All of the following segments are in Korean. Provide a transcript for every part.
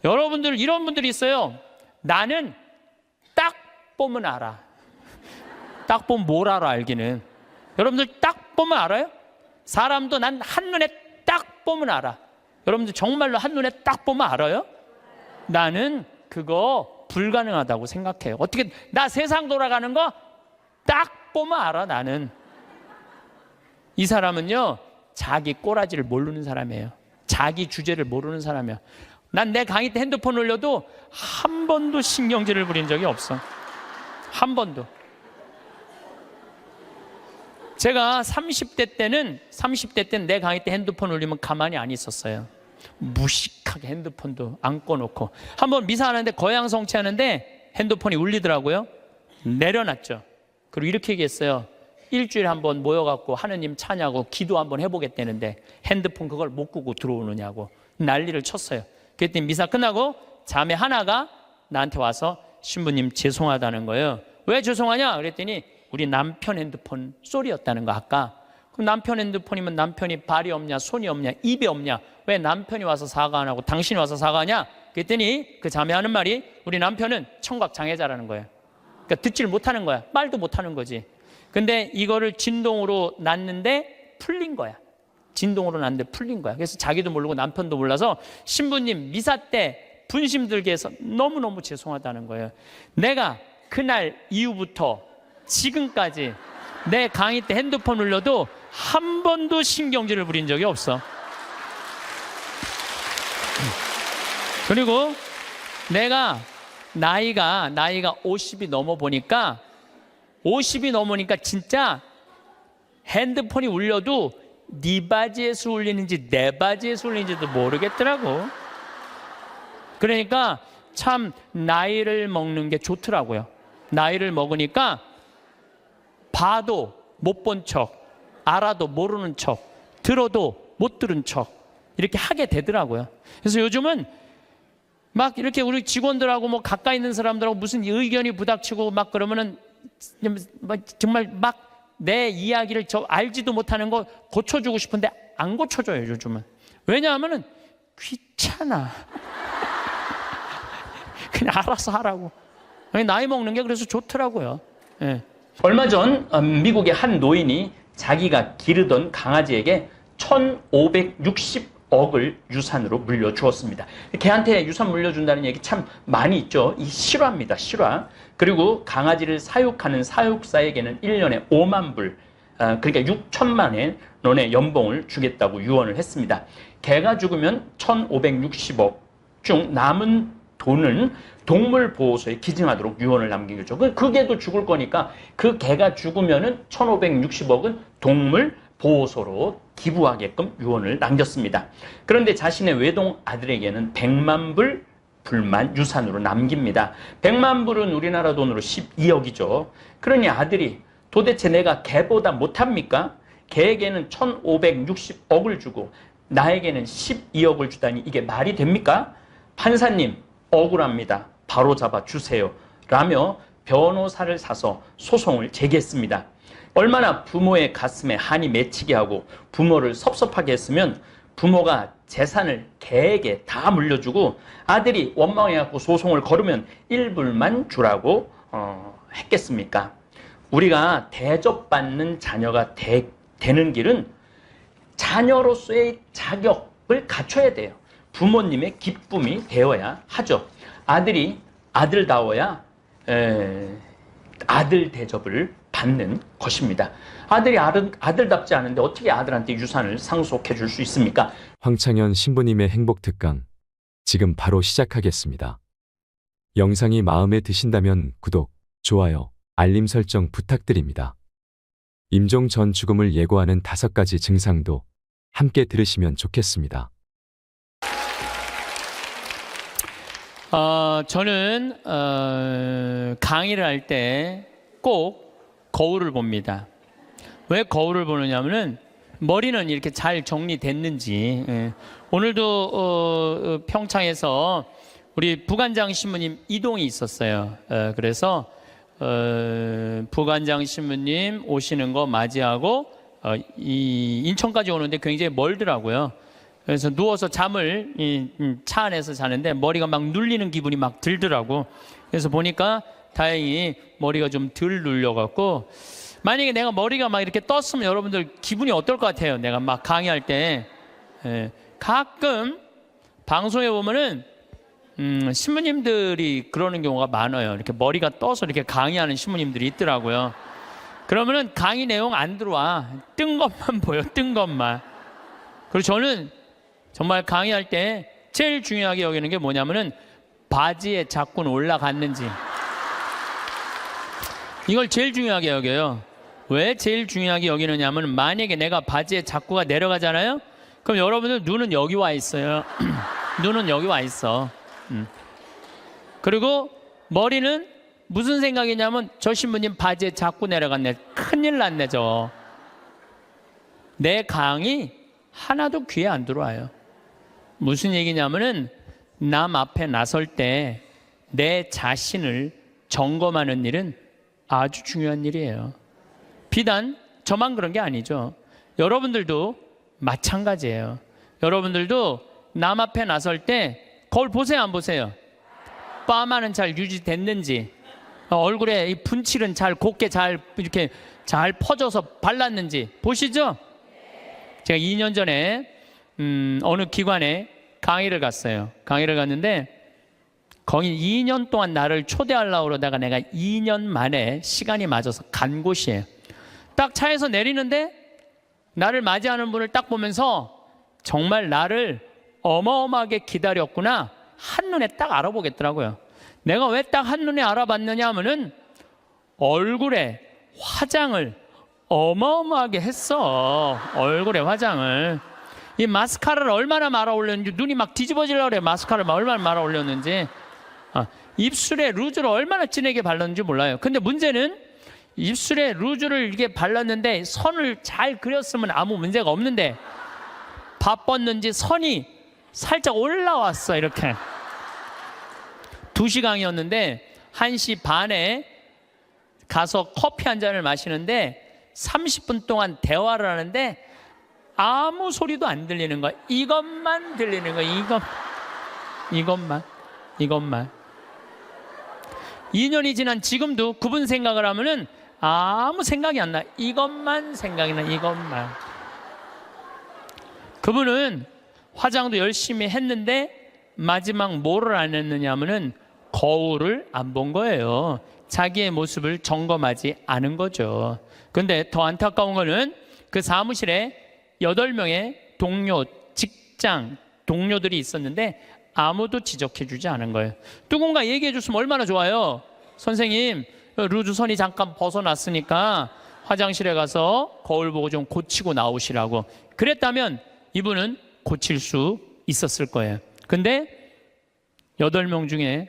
여러분들 이런 분들이 있어요. 나는 딱 보면 알아. 딱 보면 뭘 알아 알기는. 여러분들 딱 보면 알아요? 사람도 난 한눈에 딱 보면 알아. 여러분들 정말로 한눈에 딱 보면 알아요? 나는 그거 불가능하다고 생각해요. 어떻게 나 세상 돌아가는 거 딱 보면 알아. 나는. 이 사람은요 자기 꼬라지를 모르는 사람이에요. 자기 주제를 모르는 사람이야. 난 내 강의 때 핸드폰 올려도 한 번도 신경질을 부린 적이 없어. 한 번도. 제가 30대 때는 내 강의 때 핸드폰 올리면 가만히 안 있었어요. 무식하게 핸드폰도 안 꺼놓고. 한번 미사하는데 거양성취 하는데 핸드폰이 울리더라고요. 내려놨죠. 그리고 이렇게 얘기했어요. 일주일에 한번 모여갖고 하느님 찬양하고 기도 한번 해보겠다는데 핸드폰 그걸 못 끄고 들어오느냐고 난리를 쳤어요. 그랬더니 미사 끝나고 자매 하나가 나한테 와서 신부님 죄송하다는 거예요. 왜 죄송하냐? 그랬더니 우리 남편 핸드폰 소리였다는 거 아까. 그럼 남편 핸드폰이면 남편이 발이 없냐 손이 없냐 입이 없냐 왜 남편이 와서 사과 안 하고 당신이 와서 사과하냐? 그랬더니 그 자매 하는 말이 우리 남편은 청각 장애자라는 거예요. 그러니까 듣지를 못하는 거야. 말도 못하는 거지. 근데 이거를 진동으로 놨는데 풀린 거야. 진동으로 놨는데 풀린 거야. 그래서 자기도 모르고 남편도 몰라서 신부님 미사 때 분심 들게 해서 너무너무 죄송하다는 거예요. 내가 그날 이후부터 지금까지 내 강의 때 핸드폰 울려도 한 번도 신경질을 부린 적이 없어. 그리고 내가 나이가 50이 넘어 보니까 50이 넘으니까 진짜 핸드폰이 울려도 네 바지에서 울리는지 내 바지에서 울리는지도 모르겠더라고. 그러니까 참 나이를 먹는 게 좋더라고요. 나이를 먹으니까 봐도 못 본 척, 알아도 모르는 척, 들어도 못 들은 척 이렇게 하게 되더라고요. 그래서 요즘은 막 이렇게 우리 직원들하고 뭐 가까이 있는 사람들하고 무슨 의견이 부닥치고 막 그러면은 정말 막 내 이야기를 저 알지도 못하는 거 고쳐주고 싶은데 안 고쳐줘요 요즘은. 왜냐하면은 귀찮아. 그냥 알아서 하라고. 나이 먹는 게 그래서 좋더라고요. 예. 얼마 전 미국의 한 노인이 자기가 기르던 강아지에게 1,560억을 유산으로 물려주었습니다. 걔한테 유산 물려준다는 얘기 참 많이 있죠. 이 실화입니다. 실화. 그리고 강아지를 사육하는 사육사에게는 1년에 5만 불, 그러니까 6천만 원의 연봉을 주겠다고 유언을 했습니다. 개가 죽으면 1,560억 중 남은 돈은 동물보호소에 기증하도록 유언을 남긴 거죠. 그 개도 죽을 거니까 그 개가 죽으면은 1,560억은 동물보호소로 기부하게끔 유언을 남겼습니다. 그런데 자신의 외동 아들에게는 100만 불 불만 유산으로 남깁니다. 100만 불은 우리나라 돈으로 12억이죠. 그러니 아들이 도대체 내가 개보다 못합니까? 개에게는 1,560억을 주고 나에게는 12억을 주다니 이게 말이 됩니까? 판사님 억울합니다. 바로 잡아 주세요. 라며 변호사를 사서 소송을 제기했습니다. 얼마나 부모의 가슴에 한이 맺히게 하고 부모를 섭섭하게 했으면 부모가 재산을 개에게 다 물려주고 아들이 원망해갖고 소송을 걸으면 일불만 주라고 했겠습니까? 우리가 대접받는 자녀가 되는 길은 자녀로서의 자격을 갖춰야 돼요. 부모님의 기쁨이 되어야 하죠. 아들이 아들다워야 아들 대접을 받는 것입니다. 아들이 아들답지 않은데 어떻게 아들한테 유산을 상속해 줄 수 있습니까? 황창현 신부님의 행복 특강 지금 바로 시작하겠습니다. 영상이 마음에 드신다면 구독, 좋아요, 알림 설정 부탁드립니다. 임종 전 죽음을 예고하는 5가지 증상도 함께 들으시면 좋겠습니다. 저는 강의를 할 때 꼭 거울을 봅니다. 왜 거울을 보느냐면은 머리는 이렇게 잘 정리됐는지. 오늘도 평창에서 우리 부관장 신부님 이동이 있었어요. 그래서 부관장 신부님 오시는 거 맞이하고 이 인천까지 오는데 굉장히 멀더라고요. 그래서 누워서 잠을 차 안에서 자는데 머리가 막 눌리는 기분이 막 들더라고. 그래서 보니까 다행히 머리가 좀 덜 눌려갖고, 만약에 내가 머리가 막 이렇게 떴으면 여러분들 기분이 어떨 것 같아요? 내가 막 강의할 때. 가끔 방송에 보면은 신부님들이 그러는 경우가 많아요. 이렇게 머리가 떠서 이렇게 강의하는 신부님들이 있더라고요. 그러면은 강의 내용 안 들어와. 뜬 것만 보여, 뜬 것만. 그리고 저는 정말 강의할 때 제일 중요하게 여기는 게 뭐냐면은 바지에 자꾸 올라갔는지. 이걸 제일 중요하게 여겨요. 왜 제일 중요하게 여기느냐 하면, 만약에 내가 바지에 자꾸가 내려가잖아요? 그럼 여러분들 눈은 여기 와 있어요. 눈은 여기 와 있어. 그리고 머리는 무슨 생각이냐면, 저 신부님 바지에 자꾸 내려갔네. 큰일 났네 저. 내 강의 하나도 귀에 안 들어와요. 무슨 얘기냐면은, 남 앞에 나설 때 내 자신을 점검하는 일은 아주 중요한 일이에요. 비단 저만 그런 게 아니죠. 여러분들도 마찬가지예요. 여러분들도 남 앞에 나설 때 거울 보세요, 안 보세요? 파마는 잘 유지됐는지, 얼굴에 이 분칠은 잘 곱게 잘 이렇게 잘 퍼져서 발랐는지 보시죠? 제가 2년 전에 어느 기관에 강의를 갔어요. 강의를 갔는데 거기 2년 동안 나를 초대하려고 그러다가 내가 2년 만에 시간이 맞아서 간 곳이에요. 딱 차에서 내리는데 나를 맞이하는 분을 딱 보면서 정말 나를 어마어마하게 기다렸구나, 한눈에 딱 알아보겠더라고요. 내가 왜 딱 한눈에 알아봤느냐 하면은 얼굴에 화장을 어마어마하게 했어. 얼굴에 화장을. 이 마스카라를 얼마나 말아 올렸는지, 눈이 막 뒤집어지려고 그래. 마스카라를 얼마나 말아 올렸는지. 입술에 루즈를 얼마나 진하게 발랐는지 몰라요. 근데 문제는 입술에 루즈를 이렇게 발랐는데 선을 잘 그렸으면 아무 문제가 없는데, 바빴는지 선이 살짝 올라왔어. 이렇게 2시간이었는데 1시 반에 가서 커피 한 잔을 마시는데 30분 동안 대화를 하는데 아무 소리도 안 들리는 거야. 이것만 들리는 거야. 이것만. 2년이 지난 지금도 그분 생각을 하면은 아무 생각이 안 나. 이것만 생각이 나. 이것만. 그분은 화장도 열심히 했는데 마지막 뭐를 안 했느냐 하면은 거울을 안 본 거예요. 자기의 모습을 점검하지 않은 거죠. 근데 더 안타까운 거는 그 사무실에 8명의 동료, 직장 동료들이 있었는데 아무도 지적해 주지 않은 거예요. 누군가 얘기해 줬으면 얼마나 좋아요. 선생님, 루즈 선이 잠깐 벗어났으니까 화장실에 가서 거울 보고 좀 고치고 나오시라고. 그랬다면 이분은 고칠 수 있었을 거예요. 근데 8명 중에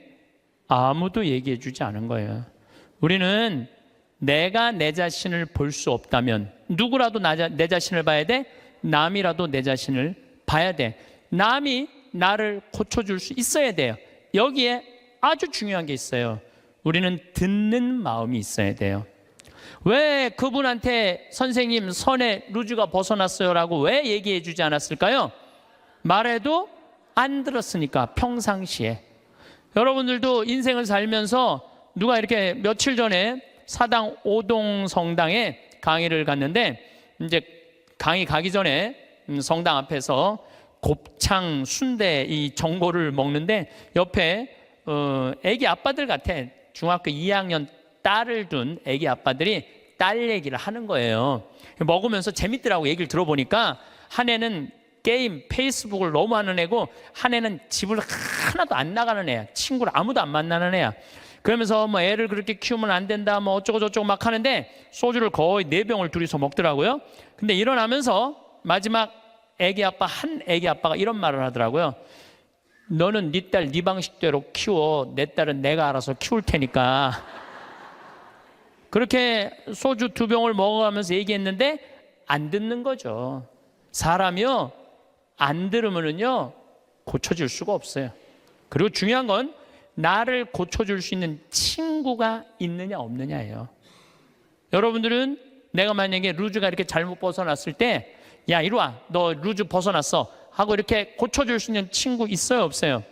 아무도 얘기해 주지 않은 거예요. 우리는 내가 내 자신을 볼 수 없다면 누구라도 내 자신을 봐야 돼? 남이라도 내 자신을 봐야 돼. 남이 나를 고쳐줄 수 있어야 돼요. 여기에 아주 중요한 게 있어요. 우리는 듣는 마음이 있어야 돼요. 왜 그분한테 선생님 선에 루즈가 벗어났어요 라고 왜 얘기해 주지 않았을까요? 말해도 안 들었으니까. 평상시에 여러분들도 인생을 살면서 누가 이렇게 며칠 전에 사당 오동 성당에 강의를 갔는데, 이제 강의 가기 전에 성당 앞에서 곱창 순대 이 전골을 먹는데 옆에 애기 아빠들 같아. 중학교 2학년 딸을 둔 애기 아빠들이 딸 얘기를 하는 거예요. 먹으면서 재밌더라고. 얘기를 들어보니까 한 애는 게임, 페이스북을 너무 하는 애고, 한 애는 집을 하나도 안 나가는 애야. 친구를 아무도 안 만나는 애야. 그러면서 뭐 애를 그렇게 키우면 안 된다, 뭐 어쩌고 저쩌고 막 하는데 소주를 거의 4병을 둘이서 먹더라고요. 근데 일어나면서 마지막 한 애기 아빠가 이런 말을 하더라고요. 너는 네 딸 네 방식대로 키워. 내 딸은 내가 알아서 키울 테니까. 그렇게 소주 2병을 먹어가면서 얘기했는데 안 듣는 거죠. 사람이요, 안 들으면은요 고쳐줄 수가 없어요. 그리고 중요한 건 나를 고쳐줄 수 있는 친구가 있느냐 없느냐예요. 여러분들은 내가 만약에 루즈가 이렇게 잘못 벗어났을 때, 야 이리 와, 너 루즈 벗어났어. 하고 이렇게 고쳐줄 수 있는 친구 있어요, 없어요?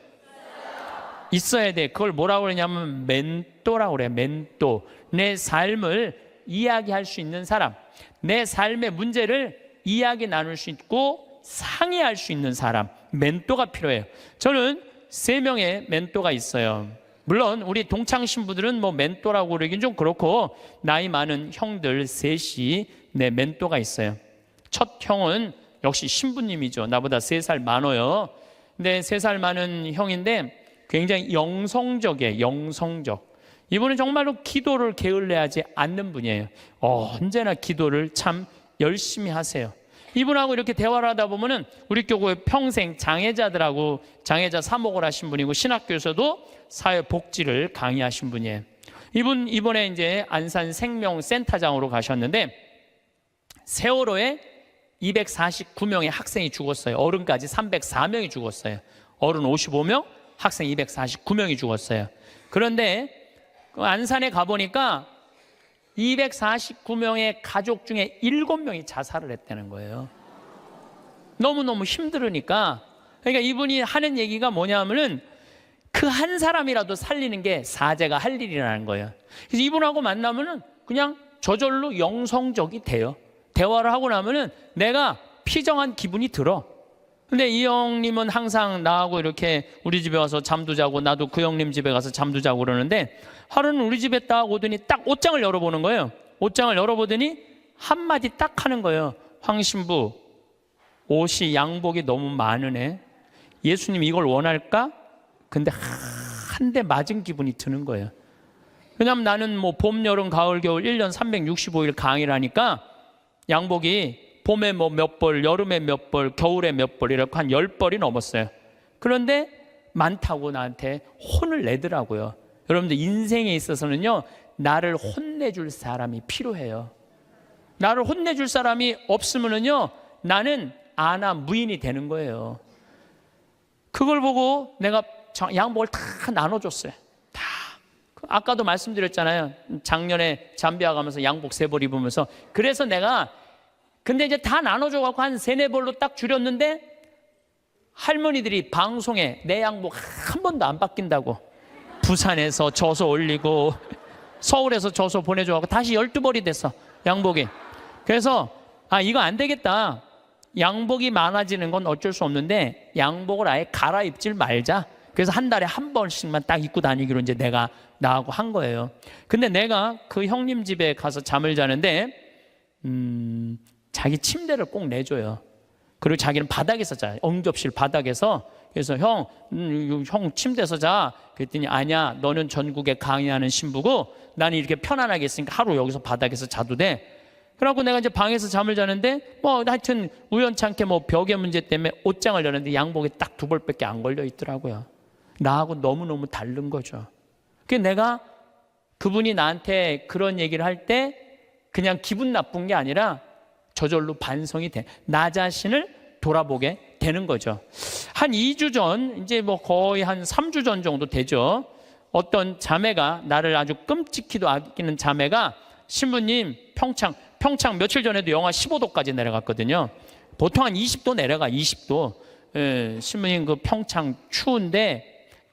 있어야 돼. 그걸 뭐라고 그러냐면 멘토라고 그래요. 멘토. 내 삶을 이야기할 수 있는 사람, 내 삶의 문제를 이야기 나눌 수 있고 상의할 수 있는 사람, 멘토가 필요해요. 저는 3명의 멘토가 있어요. 물론 우리 동창 신부들은 뭐 멘토라고 그러긴 좀 그렇고, 나이 많은 형들 셋이 내 멘토가 있어요. 첫 형은 역시 신부님이죠. 나보다 3살 많아요. 근데 3살 많은 형인데 굉장히 영성적이에요. 영성적. 이분은 정말로 기도를 게을리하지 않는 분이에요. 언제나 기도를 참 열심히 하세요. 이분하고 이렇게 대화를 하다 보면은 우리 교회 평생 장애자들하고 장애자 사목을 하신 분이고, 신학교에서도 사회복지를 강의하신 분이에요. 이분 이번에 이제 안산 생명센터장으로 가셨는데 세월호에 249명의 학생이 죽었어요. 어른까지 304명이 죽었어요. 어른 55명, 학생 249명이 죽었어요. 그런데 그 안산에 가보니까 249명의 가족 중에 7명이 자살을 했다는 거예요. 너무너무 힘들으니까. 그러니까 이분이 하는 얘기가 뭐냐면은 그 한 사람이라도 살리는 게 사제가 할 일이라는 거예요. 그래서 이분하고 만나면은 그냥 저절로 영성적이 돼요. 대화를 하고 나면은 내가 피정한 기분이 들어. 근데 이 형님은 항상 나하고 이렇게 우리 집에 와서 잠도 자고, 나도 그 형님 집에 가서 잠도 자고 그러는데, 하루는 우리 집에 딱 오더니 딱 옷장을 열어보는 거예요. 옷장을 열어보더니 한마디 딱 하는 거예요. 황 신부, 옷이 양복이 너무 많으네. 예수님 이걸 원할까? 근데 한 대 맞은 기분이 드는 거예요. 왜냐하면 나는 뭐 봄, 여름, 가을, 겨울 1년 365일 강의를 하니까 양복이 봄에 뭐 몇 벌, 여름에 몇 벌, 겨울에 몇 벌, 이렇게 한 10벌이 넘었어요. 그런데 많다고 나한테 혼을 내더라고요. 여러분들 인생에 있어서는요, 나를 혼내줄 사람이 필요해요. 나를 혼내줄 사람이 없으면은요, 나는 아나 무인이 되는 거예요. 그걸 보고 내가 양복을 다 나눠줬어요. 다. 아까도 말씀드렸잖아요. 작년에 잠비아 가면서 양복 3벌 입으면서. 그래서 내가 근데 이제 다 나눠줘갖고 한 3-4벌로 딱 줄였는데, 할머니들이 방송에 내 양복 한 번도 안 바뀐다고, 부산에서 져서 올리고 서울에서 져서 보내줘갖고 다시 12벌이 됐어, 양복이. 그래서 이거 안 되겠다. 양복이 많아지는 건 어쩔 수 없는데 양복을 아예 갈아입질 말자. 그래서 한 달에 한 번씩만 딱 입고 다니기로 이제 내가 나하고 한 거예요. 근데 내가 그 형님 집에 가서 잠을 자는데 자기 침대를 꼭 내줘요. 그리고 자기는 바닥에서 자요. 응접실 바닥에서. 그래서 형 침대에서 자. 그랬더니 아니야, 너는 전국에 강의하는 신부고 나는 이렇게 편안하게 있으니까 하루 여기서 바닥에서 자도 돼. 그래갖고 내가 이제 방에서 잠을 자는데 뭐 하여튼 우연찮게 뭐 벽의 문제 때문에 옷장을 열었는데 양복이 딱 2벌밖에 안 걸려 있더라고요. 나하고 너무너무 다른 거죠. 그래서 내가 그분이 나한테 그런 얘기를 할 때 그냥 기분 나쁜 게 아니라 저절로 반성이 돼. 나 자신을 돌아보게 되는 거죠. 한 2주 전, 이제 뭐 거의 한 3주 전 정도 되죠. 어떤 자매가, 나를 아주 끔찍히도 아끼는 자매가, 신부님 평창 며칠 전에도 영하 15도까지 내려갔거든요. 보통 한 20도 내려가, 20도. 신부님 그 평창 추운데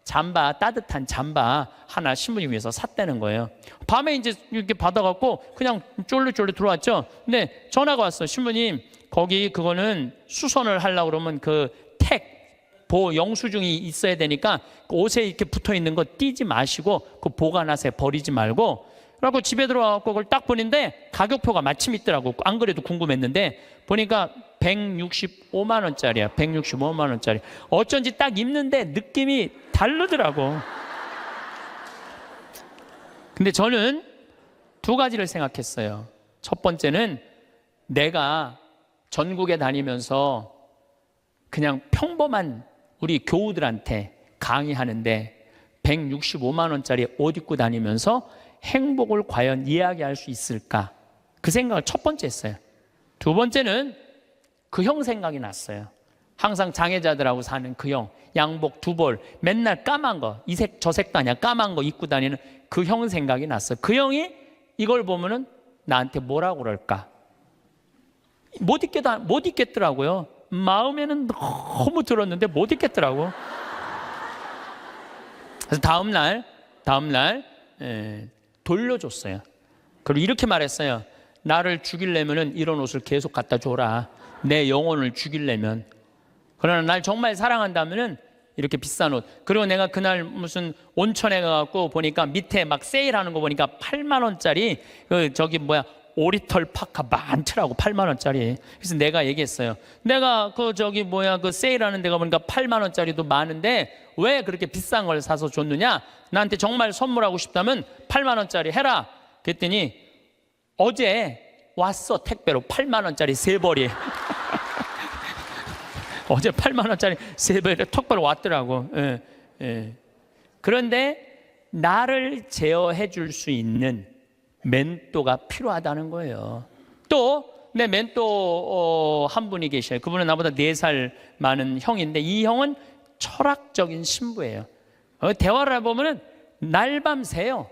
잠바, 따뜻한 잠바 하나 신부님 위해서 샀다는 거예요. 밤에 이제 이렇게 받아갖고 그냥 쫄르쫄르 들어왔죠. 근데 전화가 왔어. 신부님, 거기 그거는 수선을 하려고 그러면 그 영수증이 있어야 되니까 그 옷에 이렇게 붙어 있는 거 띄지 마시고 그 보관하세요. 버리지 말고. 그래갖고 집에 들어와갖고 그걸 딱 보는데 가격표가 마침 있더라고. 안 그래도 궁금했는데 보니까 165만 원짜리야. 165만 원짜리. 어쩐지 딱 입는데 느낌이 다르더라고. 근데 저는 2가지를 생각했어요. 첫 번째는 내가 전국에 다니면서 그냥 평범한 우리 교우들한테 강의하는데 165만 원짜리 옷 입고 다니면서 행복을 과연 이야기할 수 있을까? 그 생각을 첫 번째 했어요. 2번째는 그 형 생각이 났어요. 항상 장애자들하고 사는 그 형, 양복 2벌, 맨날 까만 거, 이 색 저 색도 아니야, 까만 거 입고 다니는 그 형 생각이 났어요. 그 형이 이걸 보면은 나한테 뭐라고 그럴까? 못 입겠더라고요. 마음에는 너무 들었는데 못 있겠더라고. 그래서 다음날 돌려줬어요. 그리고 이렇게 말했어요. 나를 죽이려면 이런 옷을 계속 갖다 줘라. 내 영혼을 죽이려면. 그러나 날 정말 사랑한다면은 이렇게 비싼 옷. 그리고 내가 그날 무슨 온천에 가갖고 보니까 밑에 막 세일하는 거 보니까 8만 원짜리 오리털 파카 많더라고. 8만 원짜리. 그래서 내가 얘기했어요. 내가 그 세일하는 데가 보니까 8만 원짜리도 많은데 왜 그렇게 비싼 걸 사서 줬느냐? 나한테 정말 선물하고 싶다면 8만 원짜리 해라. 그랬더니 어제 왔어. 택배로 8만 원짜리 3벌이. 어제 8만 원짜리 3벌이 택배로 왔더라고. 예, 예. 그런데 나를 제어해 줄 수 있는 멘토가 필요하다는 거예요. 또 내 멘토 한 분이 계셔요. 그분은 나보다 4살 많은 형인데 이 형은 철학적인 신부예요. 대화를 해보면 날밤 새요.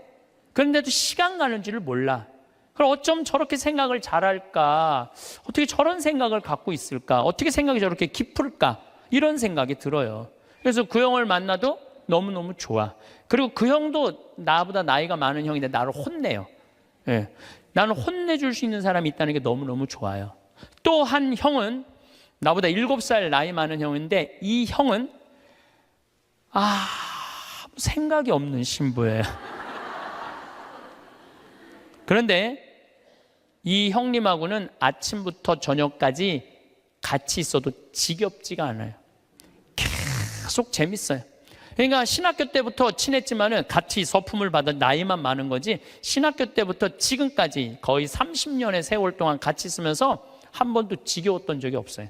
그런데도 시간 가는 줄을 몰라. 그럼 어쩜 저렇게 생각을 잘할까? 어떻게 저런 생각을 갖고 있을까? 어떻게 생각이 저렇게 깊을까? 이런 생각이 들어요. 그래서 그 형을 만나도 너무너무 좋아. 그리고 그 형도 나보다 나이가 많은 형인데 나를 혼내요. 예. 나는 혼내줄 수 있는 사람이 있다는 게 너무너무 좋아요. 또 한 형은 나보다 7살 나이 많은 형인데 이 형은 생각이 없는 신부예요. 그런데 이 형님하고는 아침부터 저녁까지 같이 있어도 지겹지가 않아요. 계속 재밌어요. 그러니까 신학교 때부터 친했지만은 같이 서품을 받아 나이만 많은 거지 신학교 때부터 지금까지 거의 30년의 세월 동안 같이 있으면서 한 번도 지겨웠던 적이 없어요.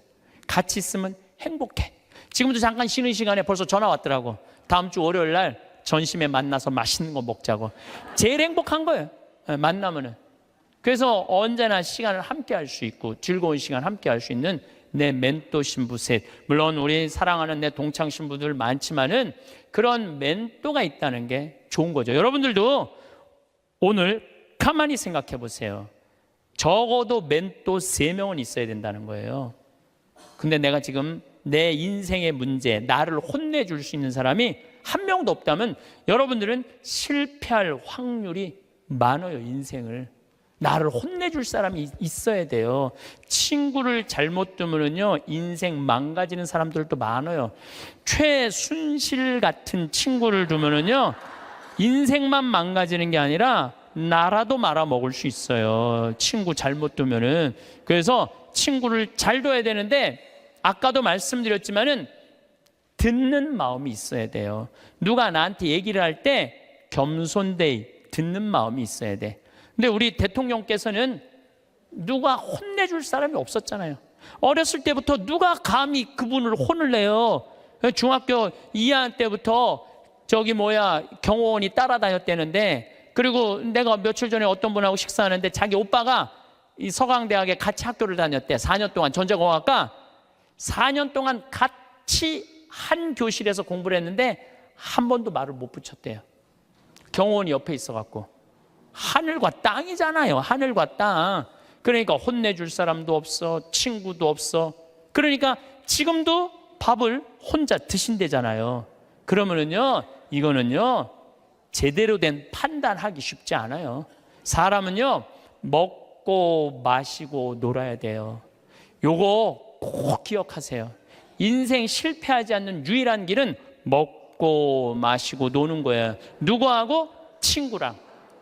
같이 있으면 행복해. 지금도 잠깐 쉬는 시간에 벌써 전화 왔더라고. 다음 주 월요일 날 전심에 만나서 맛있는 거 먹자고. 제일 행복한 거예요. 만나면은. 그래서 언제나 시간을 함께 할 수 있고 즐거운 시간 함께 할 수 있는 내 멘토 신부 셋. 물론 우리 사랑하는 내 동창 신부들 많지만은 그런 멘토가 있다는 게 좋은 거죠. 여러분들도 오늘 가만히 생각해 보세요. 적어도 멘토 3명은 있어야 된다는 거예요. 근데 내가 지금 내 인생의 문제, 나를 혼내줄 수 있는 사람이 한 명도 없다면 여러분들은 실패할 확률이 많아요. 인생을. 나를 혼내줄 사람이 있어야 돼요. 친구를 잘못 두면요 인생 망가지는 사람들도 많아요. 최순실 같은 친구를 두면요 인생만 망가지는 게 아니라 나라도 말아먹을 수 있어요. 친구 잘못 두면은. 그래서 친구를 잘 둬야 되는데 아까도 말씀드렸지만은 듣는 마음이 있어야 돼요. 누가 나한테 얘기를 할 때 겸손되이 듣는 마음이 있어야 돼. 근데 우리 대통령께서는 누가 혼내줄 사람이 없었잖아요. 어렸을 때부터 누가 감히 그분을 혼을 내요. 중학교 2학년 때부터 경호원이 따라다녔다는데 그리고 내가 며칠 전에 어떤 분하고 식사하는데 자기 오빠가 이 서강대학에 같이 학교를 다녔대. 4년 동안 전자공학과 4년 동안 같이 한 교실에서 공부를 했는데 한 번도 말을 못 붙였대요. 경호원이 옆에 있어갖고. 하늘과 땅이잖아요. 하늘과 땅. 그러니까 혼내줄 사람도 없어. 친구도 없어. 그러니까 지금도 밥을 혼자 드신대잖아요. 그러면은요 이거는요 제대로 된 판단하기 쉽지 않아요. 사람은요 먹고 마시고 놀아야 돼요. 요거 꼭 기억하세요. 인생 실패하지 않는 유일한 길은 먹고 마시고 노는 거예요. 누구하고?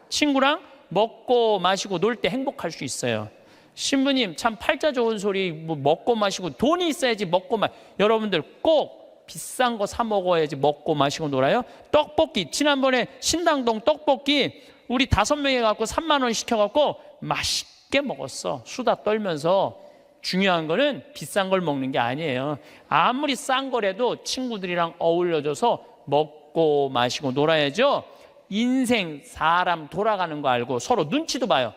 친구랑 먹고 마시고 놀 때 행복할 수 있어요. 신부님 참 팔자 좋은 소리. 먹고 마시고 돈이 있어야지 여러분들 꼭 비싼 거 사 먹어야지 먹고 마시고 놀아요. 떡볶이 지난번에 신당동 떡볶이 우리 5명이 갖고 3만 원 시켜갖고 맛있게 먹었어. 수다 떨면서. 중요한 거는 비싼 걸 먹는 게 아니에요. 아무리 싼 거라도 친구들이랑 어울려져서 먹고 마시고 놀아야죠. 인생 사람 돌아가는 거 알고 서로 눈치도 봐요.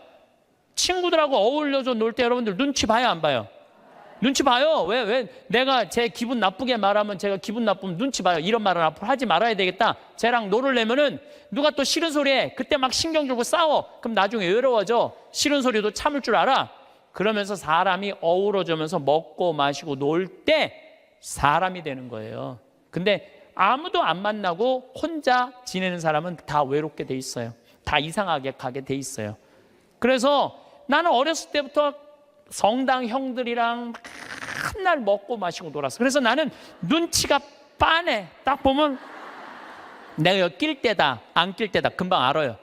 친구들하고 어울려서 놀 때 여러분들 눈치 봐요 안 봐요? 눈치 봐요. 왜 내가 제 기분 나쁘게 말하면 제가 기분 나쁘면 눈치 봐요. 이런 말은 앞으로 하지 말아야 되겠다. 쟤랑 놀으려면은 누가 또 싫은 소리 해. 그때 막 신경 주고 싸워. 그럼 나중에 외로워져. 싫은 소리도 참을 줄 알아. 그러면서 사람이 어우러져면서 먹고 마시고 놀 때 사람이 되는 거예요. 근데 아무도 안 만나고 혼자 지내는 사람은 다 외롭게 돼 있어요. 다 이상하게 가게 돼 있어요. 그래서 나는 어렸을 때부터 성당 형들이랑 맨날 먹고 마시고 놀았어. 그래서 나는 눈치가 빤해. 딱 보면 내가 여기 낄 때다 안 낄 때다 금방 알아요.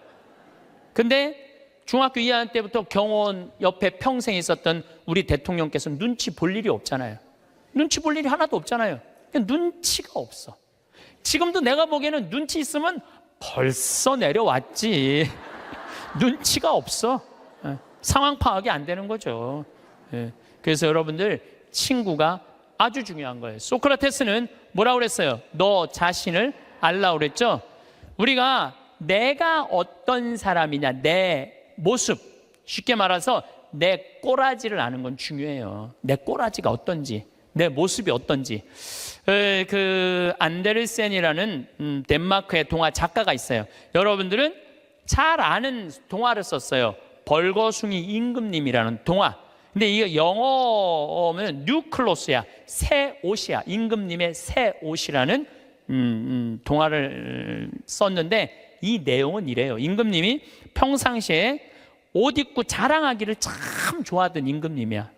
근데 중학교 2학년 때부터 경호원 옆에 평생 있었던 우리 대통령께서 눈치 볼 일이 없잖아요. 눈치 볼 일이 하나도 없잖아요. 눈치가 없어. 지금도 내가 보기에는 눈치 있으면 벌써 내려왔지. 눈치가 없어. 상황 파악이 안 되는 거죠. 그래서 여러분들 친구가 아주 중요한 거예요. 소크라테스는 뭐라고 그랬어요? 너 자신을 알라고 그랬죠. 우리가 내가 어떤 사람이냐, 내 모습, 쉽게 말해서 내 꼬라지를 아는 건 중요해요. 내 꼬라지가 어떤지, 내 모습이 어떤지. 그 안데르센이라는 덴마크의 동화 작가가 있어요. 여러분들은 잘 아는 동화를 썼어요. 벌거숭이 임금님이라는 동화. 근데 이거 영어면 뉴클로스야, 새 옷이야. 임금님의 새 옷이라는 동화를 썼는데 이 내용은 이래요. 임금님이 평상시에 옷 입고 자랑하기를 참 좋아하던 임금님이야.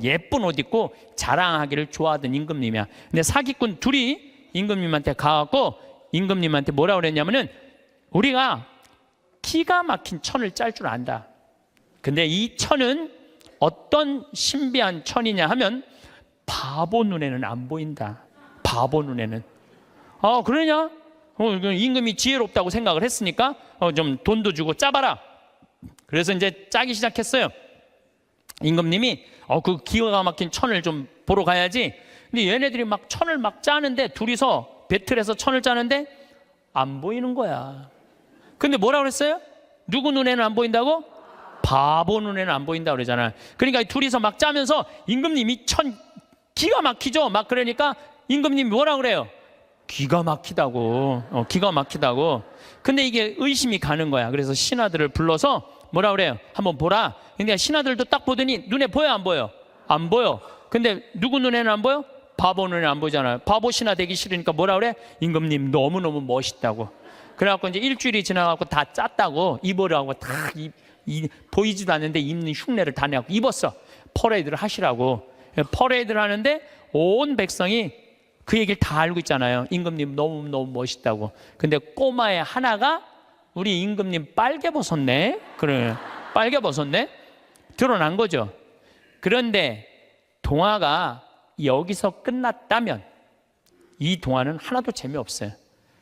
예쁜 옷 입고 자랑하기를 좋아하던 임금님이야. 근데 사기꾼 둘이 임금님한테 가갖고 임금님한테 뭐라 그랬냐면은 우리가 기가 막힌 천을 짤 줄 안다. 근데 이 천은 어떤 신비한 천이냐 하면 바보 눈에는 안 보인다. 바보 눈에는. 그러냐? 임금이 지혜롭다고 생각을 했으니까 좀 돈도 주고 짜봐라. 그래서 이제 짜기 시작했어요. 임금님이 그 기가 막힌 천을 좀 보러 가야지. 근데 얘네들이 막 천을 막 짜는데 둘이서 배틀해서 천을 짜는데 안 보이는 거야. 근데 뭐라 그랬어요? 누구 눈에는 안 보인다고? 바보 눈에는 안 보인다 그러잖아. 그러니까 둘이서 막 짜면서 임금님이 천 기가 막히죠. 막 그러니까 임금님이 뭐라 그래요? 기가 막히다고. 기가 막히다고. 근데 이게 의심이 가는 거야. 그래서 신하들을 불러서 뭐라 그래요? 한번 보라. 근데 신하들도 딱 보더니 눈에 보여 안 보여? 안 보여. 근데 누구 눈에는 안 보여? 바보 눈에는 안 보잖아요. 바보 신하 되기 싫으니까 뭐라 그래? 임금님 너무너무 멋있다고. 그래갖고 이제 일주일이 지나가고 다 짰다고 입으라고 다 보이지도 않는데 입는 흉내를 다 내갖고 입었어. 퍼레이드를 하시라고. 퍼레이드를 하는데 온 백성이 그 얘기를 다 알고 있잖아요. 임금님 너무너무 멋있다고. 근데 꼬마의 하나가 우리 임금님 빨개 벗었네. 그래, 빨개 벗었네. 드러난 거죠. 그런데 동화가 여기서 끝났다면 이 동화는 하나도 재미없어요.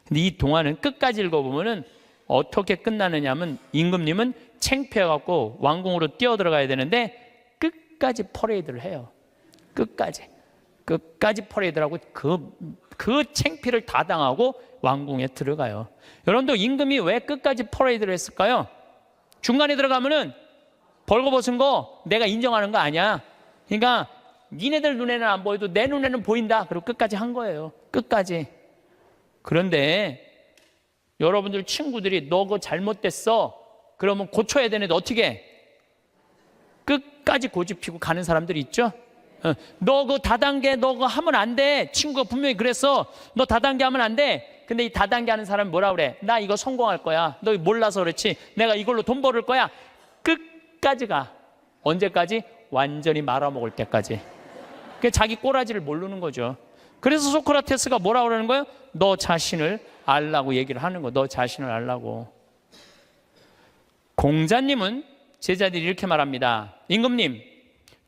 근데 이 동화는 끝까지 읽어보면은 어떻게 끝나느냐 하면 임금님은 창피해갖고 왕궁으로 뛰어들어가야 되는데 끝까지 퍼레이드를 해요. 끝까지 퍼레이드를 하고 그 창피를 다 당하고 왕궁에 들어가요. 여러분도 임금이 왜 끝까지 퍼레이드를 했을까요? 중간에 들어가면은 벌거벗은 거 내가 인정하는 거 아니야. 그러니까 니네들 눈에는 안 보여도 내 눈에는 보인다. 그리고 끝까지 한 거예요. 끝까지. 그런데 여러분들 친구들이 너 그거 잘못됐어. 그러면 고쳐야 되는데 어떻게 해? 끝까지 고집피고 가는 사람들이 있죠. 너 그거 다단계 너 그거 하면 안 돼. 친구가 분명히 그랬어. 너 다단계 하면 안 돼. 근데 이 다단계 하는 사람이 뭐라 그래? 나 이거 성공할 거야. 너 몰라서 그렇지. 내가 이걸로 돈 벌을 거야. 끝까지 가. 언제까지? 완전히 말아먹을 때까지. 그게 자기 꼬라지를 모르는 거죠. 그래서 소크라테스가 뭐라 그러는 거예요? 너 자신을 알라고 얘기를 하는 거. 너 자신을 알라고. 공자님은 제자들이 이렇게 말합니다. 임금님,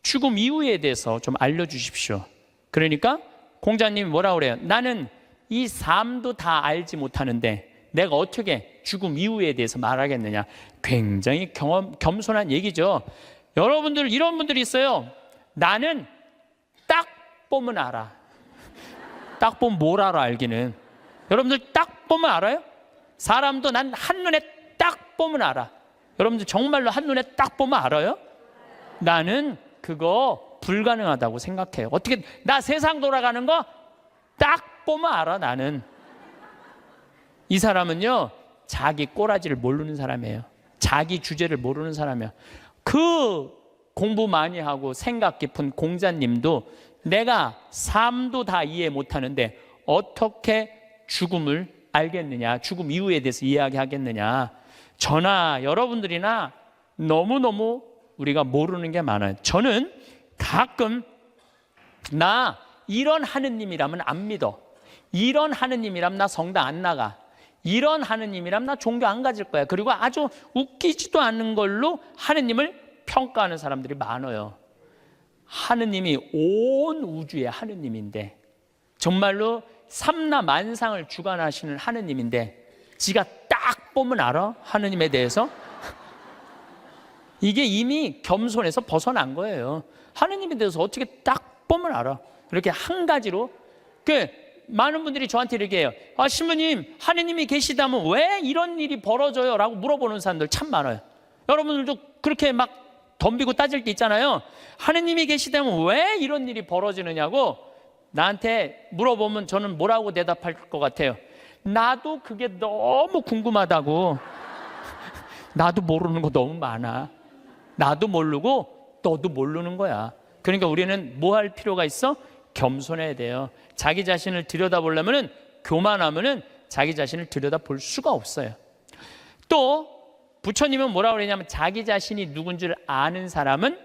죽음 이후에 대해서 좀 알려주십시오. 그러니까 공자님이 뭐라 그래요? 나는 이 삶도 다 알지 못하는데 내가 어떻게 죽음 이후에 대해서 말하겠느냐. 굉장히 겸손한 얘기죠. 여러분들 이런 분들이 있어요. 나는 딱 보면 알아. 딱 보면 뭘 알아 알기는. 여러분들 딱 보면 알아요? 사람도 난 한눈에 딱 보면 알아. 여러분들 정말로 한눈에 딱 보면 알아요? 나는 그거 불가능하다고 생각해요. 어떻게 나 세상 돌아가는 거 딱 보면 알아. 나는. 이 사람은요 자기 꼬라지를 모르는 사람이에요. 자기 주제를 모르는 사람이에요. 그 공부 많이 하고 생각 깊은 공자님도 내가 삶도 다 이해 못하는데 어떻게 죽음을 알겠느냐, 죽음 이후에 대해서 이야기하겠느냐. 저나 여러분들이나 너무너무 우리가 모르는 게 많아요. 저는 가끔 나 이런 하느님이라면 안 믿어, 이런 하느님이라면 나 성당 안 나가, 이런 하느님이라면 나 종교 안 가질 거야, 그리고 아주 웃기지도 않은 걸로 하느님을 평가하는 사람들이 많아요. 하느님이 온 우주의 하느님인데, 정말로 삼라 만상을 주관하시는 하느님인데 지가 딱 보면 알아? 하느님에 대해서? 이게 이미 겸손에서 벗어난 거예요. 하느님에 대해서 어떻게 딱 보면 알아? 이렇게 한 가지로. 많은 분들이 저한테 이렇게 해요. 아, 신부님, 하느님이 계시다면 왜 이런 일이 벌어져요? 라고 물어보는 사람들 참 많아요. 여러분들도 그렇게 막 덤비고 따질 게 있잖아요. 하느님이 계시다면 왜 이런 일이 벌어지느냐고 나한테 물어보면 저는 뭐라고 대답할 것 같아요? 나도 그게 너무 궁금하다고. 나도 모르는 거 너무 많아. 나도 모르고 너도 모르는 거야. 그러니까 우리는 뭐 할 필요가 있어? 겸손해야 돼요. 자기 자신을 들여다보려면, 교만하면 자기 자신을 들여다볼 수가 없어요. 또 부처님은 뭐라고 그러냐면 자기 자신이 누군 줄 아는 사람은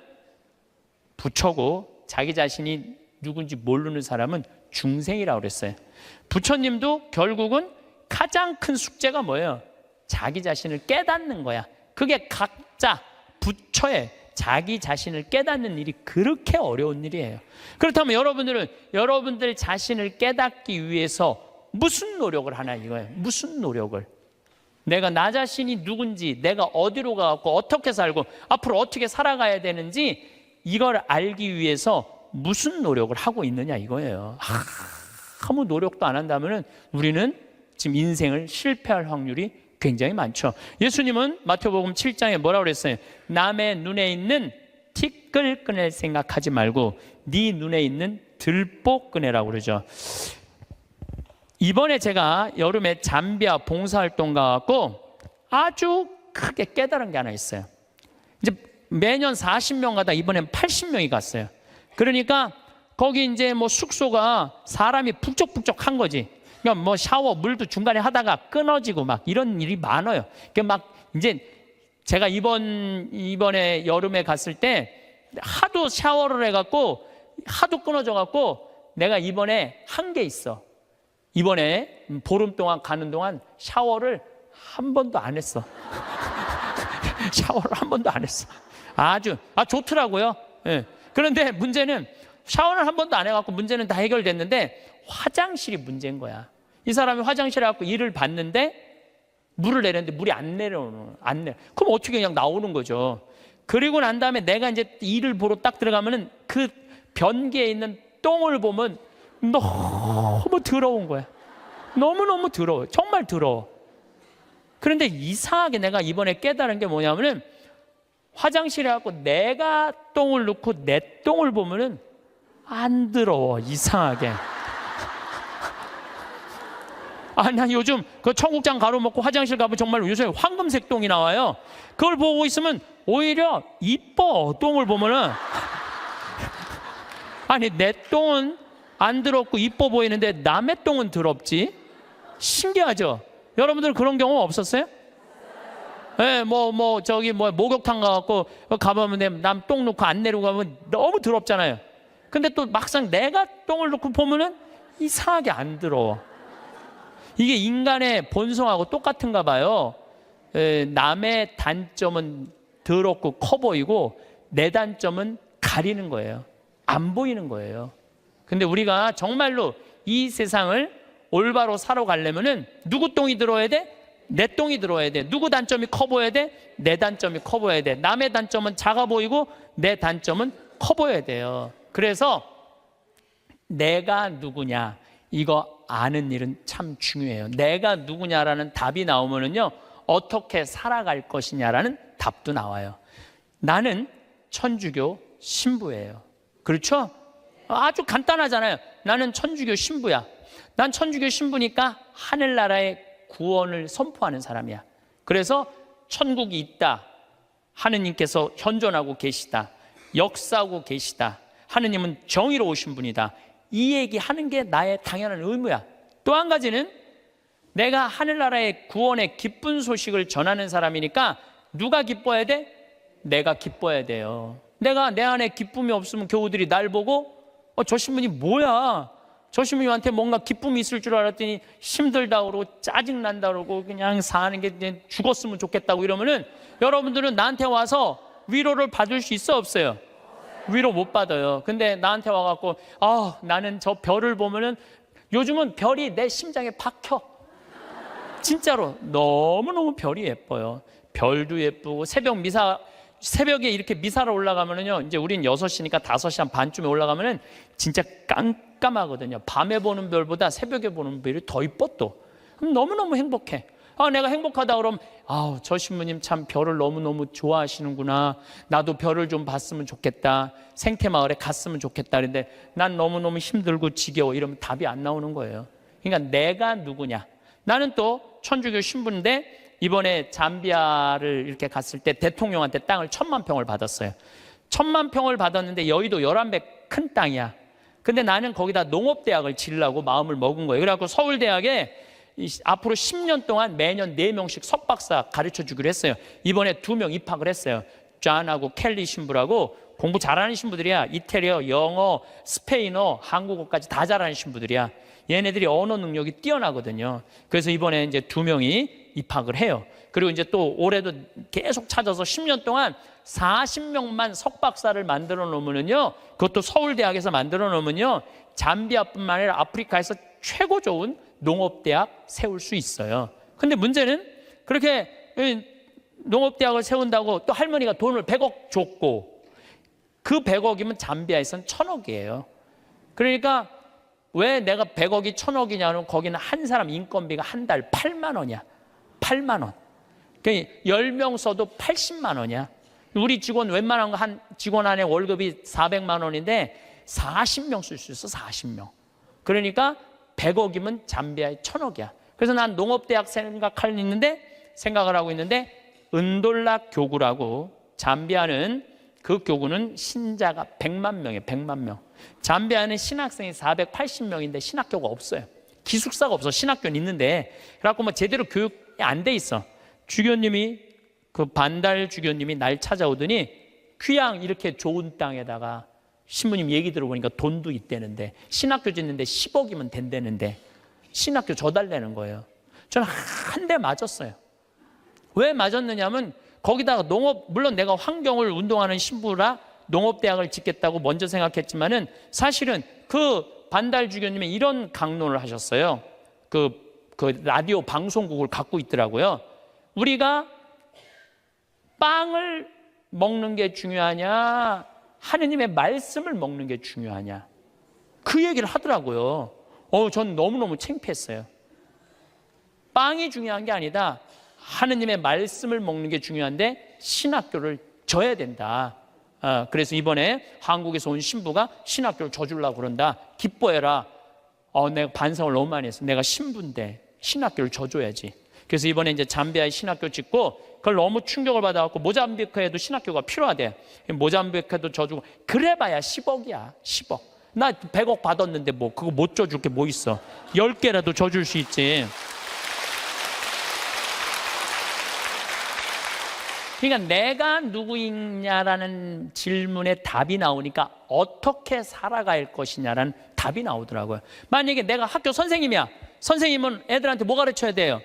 부처고 자기 자신이 누군지 모르는 사람은 중생이라고 그랬어요. 부처님도 결국은 가장 큰 숙제가 뭐예요? 자기 자신을 깨닫는 거야. 그게 각자 부처의 자기 자신을 깨닫는 일이 그렇게 어려운 일이에요. 그렇다면 여러분들은 여러분들 자신을 깨닫기 위해서 무슨 노력을 하나 이거예요. 무슨 노력을. 내가 나 자신이 누군지, 내가 어디로 가고 어떻게 살고 앞으로 어떻게 살아가야 되는지 이걸 알기 위해서 무슨 노력을 하고 있느냐 이거예요. 아무 노력도 안 한다면 우리는 지금 인생을 실패할 확률이 굉장히 많죠. 예수님은 마태복음 7장에 뭐라고 그랬어요? 남의 눈에 있는 티끌 꺼낼 생각하지 말고 네 눈에 있는 들보 꺼내라고 그러죠. 이번에 제가 여름에 잠비아 봉사활동 가갖고 아주 크게 깨달은 게 하나 있어요. 이제 매년 40명 가다 이번엔 80명이 갔어요. 그러니까 거기 이제 뭐 숙소가 사람이 북적북적한 거지. 그러니까 뭐 샤워 물도 중간에 하다가 끊어지고 막 이런 일이 많아요. 그러니까 막 이제 제가 이번에 여름에 갔을 때 하도 샤워를 해갖고 하도 끊어져갖고 내가 이번에 한 게 있어. 이번에 보름 동안 가는 동안 샤워를 한 번도 안 했어. 샤워를 한 번도 안 했어. 아주 좋더라고요. 예. 그런데 문제는 샤워를 한 번도 안 해갖고 문제는 다 해결됐는데 화장실이 문제인 거야. 이 사람이 화장실에 갖고 일을 봤는데 물을 내렸는데 물이 안 내려. 그럼 어떻게 그냥 나오는 거죠. 그리고 난 다음에 내가 이제 일을 보러 딱 들어가면은 그 변기에 있는 똥을 보면 너무 더러운 거야. 너무너무 더러워. 정말 더러워. 그런데 이상하게 내가 이번에 깨달은 게 뭐냐면은 화장실에 갖고 내가 똥을 넣고 내 똥을 보면은 안 더러워. 이상하게. 난 요즘 그 청국장 가루 먹고 화장실 가면 정말 요새 황금색 똥이 나와요. 그걸 보고 있으면 오히려 이뻐. 똥을 보면은. 아니 내 똥은 안 더럽고 이뻐 보이는데 남의 똥은 더럽지. 신기하죠? 여러분들 그런 경험 없었어요? 예, 저기 목욕탕 가갖고 가보면 남 똥 놓고 안 내리고 가면 너무 더럽잖아요. 근데 또 막상 내가 똥을 놓고 보면은 이상하게 안 더러워. 이게 인간의 본성하고 똑같은가 봐요. 남의 단점은 더럽고 커 보이고 내 단점은 가리는 거예요. 안 보이는 거예요. 근데 우리가 정말로 이 세상을 올바로 살아가려면은 누구 똥이 들어야 돼? 내 똥이 들어야 돼. 누구 단점이 커 보여야 돼? 내 단점이 커 보여야 돼. 남의 단점은 작아 보이고 내 단점은 커 보여야 돼요. 그래서 내가 누구냐 이거 아는 일은 참 중요해요. 내가 누구냐라는 답이 나오면은요 어떻게 살아갈 것이냐라는 답도 나와요. 나는 천주교 신부예요. 그렇죠? 아주 간단하잖아요. 나는 천주교 신부야. 난 천주교 신부니까 하늘나라의 구원을 선포하는 사람이야. 그래서 천국이 있다. 하느님께서 현존하고 계시다. 역사하고 계시다. 하느님은 정의로우신 분이다. 이 얘기하는 게 나의 당연한 의무야. 또 한 가지는 내가 하늘나라의 구원의 기쁜 소식을 전하는 사람이니까 누가 기뻐해야 돼? 내가 기뻐해야 돼요. 내가 내 안에 기쁨이 없으면 교우들이 날 보고 저 신부님 뭐야? 저 신부님한테 뭔가 기쁨이 있을 줄 알았더니 힘들다 그러고 짜증난다 그러고 그냥 사는 게 죽었으면 좋겠다고 이러면은 여러분들은 나한테 와서 위로를 받을 수 있어 없어요? 위로 못 받아요. 근데 나한테 와갖고 나는 저 별을 보면은 요즘은 별이 내 심장에 박혀. 진짜로 너무너무 별이 예뻐요. 별도 예쁘고 새벽에 이렇게 미사를 올라가면은요, 이제 우린 6시니까 5시 한 반쯤에 올라가면은 진짜 깜깜하거든요. 밤에 보는 별보다 새벽에 보는 별이 더 이뻐 또. 그럼 너무너무 행복해. 내가 행복하다 그러면 저 신부님 참 별을 너무너무 좋아하시는구나. 나도 별을 좀 봤으면 좋겠다. 생태마을에 갔으면 좋겠다. 그런데 난 너무너무 힘들고 지겨워. 이러면 답이 안 나오는 거예요. 그러니까 내가 누구냐. 나는 또 천주교 신부인데 이번에 잠비아를 이렇게 갔을 때 대통령한테 땅을 1000만 평을 받았어요. 1000만 평을 받았는데 여의도 11배 큰 땅이야. 근데 나는 거기다 농업대학을 지으려고 마음을 먹은 거예요. 그래갖고 서울대학에 앞으로 10년 동안 매년 4명씩 석박사 가르쳐 주기로 했어요. 이번에 2명 입학을 했어요. 존하고 켈리 신부라고 공부 잘하는 신부들이야. 이태리어, 영어, 스페인어, 한국어까지 다 잘하는 신부들이야. 얘네들이 언어 능력이 뛰어나거든요. 그래서 이번에 이제 2명이 입학을 해요. 그리고 이제 또 올해도 계속 찾아서 10년 동안 40명만 석박사를 만들어 놓으면요, 그것도 서울대학에서 만들어 놓으면요, 잠비아뿐만 아니라 아프리카에서 최고 좋은 농업대학 세울 수 있어요. 근데 문제는 그렇게 농업대학을 세운다고 또 할머니가 돈을 100억 줬고, 그 100억이면 잠비아에선 1000억이에요. 그러니까 왜 내가 100억이 1000억이냐면 거기는 한 사람 인건비가 한 달 8만 원이야. 8만 원. 그러니까 10명 써도 80만 원이야. 우리 직원 웬만한 거 한 직원 안에 월급이 400만 원인데 40명 쓸 수 있어. 40명. 그러니까 100억이면 잠비아에 1000억이야. 그래서 난 농업대학 생각을 하고 있는데 은돌라 교구라고, 잠비아는 그 교구는 신자가 100만 명이에요. 100만 명. 잠비아는 신학생이 480명인데 신학교가 없어요. 기숙사가 없어. 신학교는 있는데. 그래갖고 뭐 제대로 교육이 안 돼 있어. 주교님이, 그 반달 주교님이 날 찾아오더니 귀양 이렇게 좋은 땅에다가 신부님 얘기 들어보니까 돈도 있대는데 신학교 짓는데 10억이면 된다는데 신학교 줘달라는 거예요. 저는 한 대 맞았어요. 왜 맞았느냐면 거기다가 물론 내가 환경을 운동하는 신부라 농업대학을 짓겠다고 먼저 생각했지만은 사실은 그 반달 주교님이 이런 강론을 하셨어요. 그 라디오 방송국을 갖고 있더라고요. 우리가 빵을 먹는 게 중요하냐, 하느님의 말씀을 먹는 게 중요하냐, 그 얘기를 하더라고요. 전 너무너무 창피했어요. 빵이 중요한 게 아니다. 하느님의 말씀을 먹는 게 중요한데 신학교를 줘야 된다. 그래서 이번에 한국에서 온 신부가 신학교를 줘주려고 그런다. 기뻐해라. 내가 반성을 너무 많이 했어. 내가 신부인데 신학교를 줘줘야지. 그래서 이번에 이제 잠비아에 신학교 짓고, 그걸 너무 충격을 받아갖고 모잠비크에도 신학교가 필요하대. 모잠비크에도 줘주고. 그래봐야 10억이야. 10억. 나 100억 받았는데 뭐 그거 못 줘줄 게 뭐 있어. 10개라도 줘줄 수 있지. 그러니까 내가 누구이냐라는 질문에 답이 나오니까 어떻게 살아갈 것이냐라는 답이 나오더라고요. 만약에 내가 학교 선생님이야. 선생님은 애들한테 뭐 가르쳐야 돼요?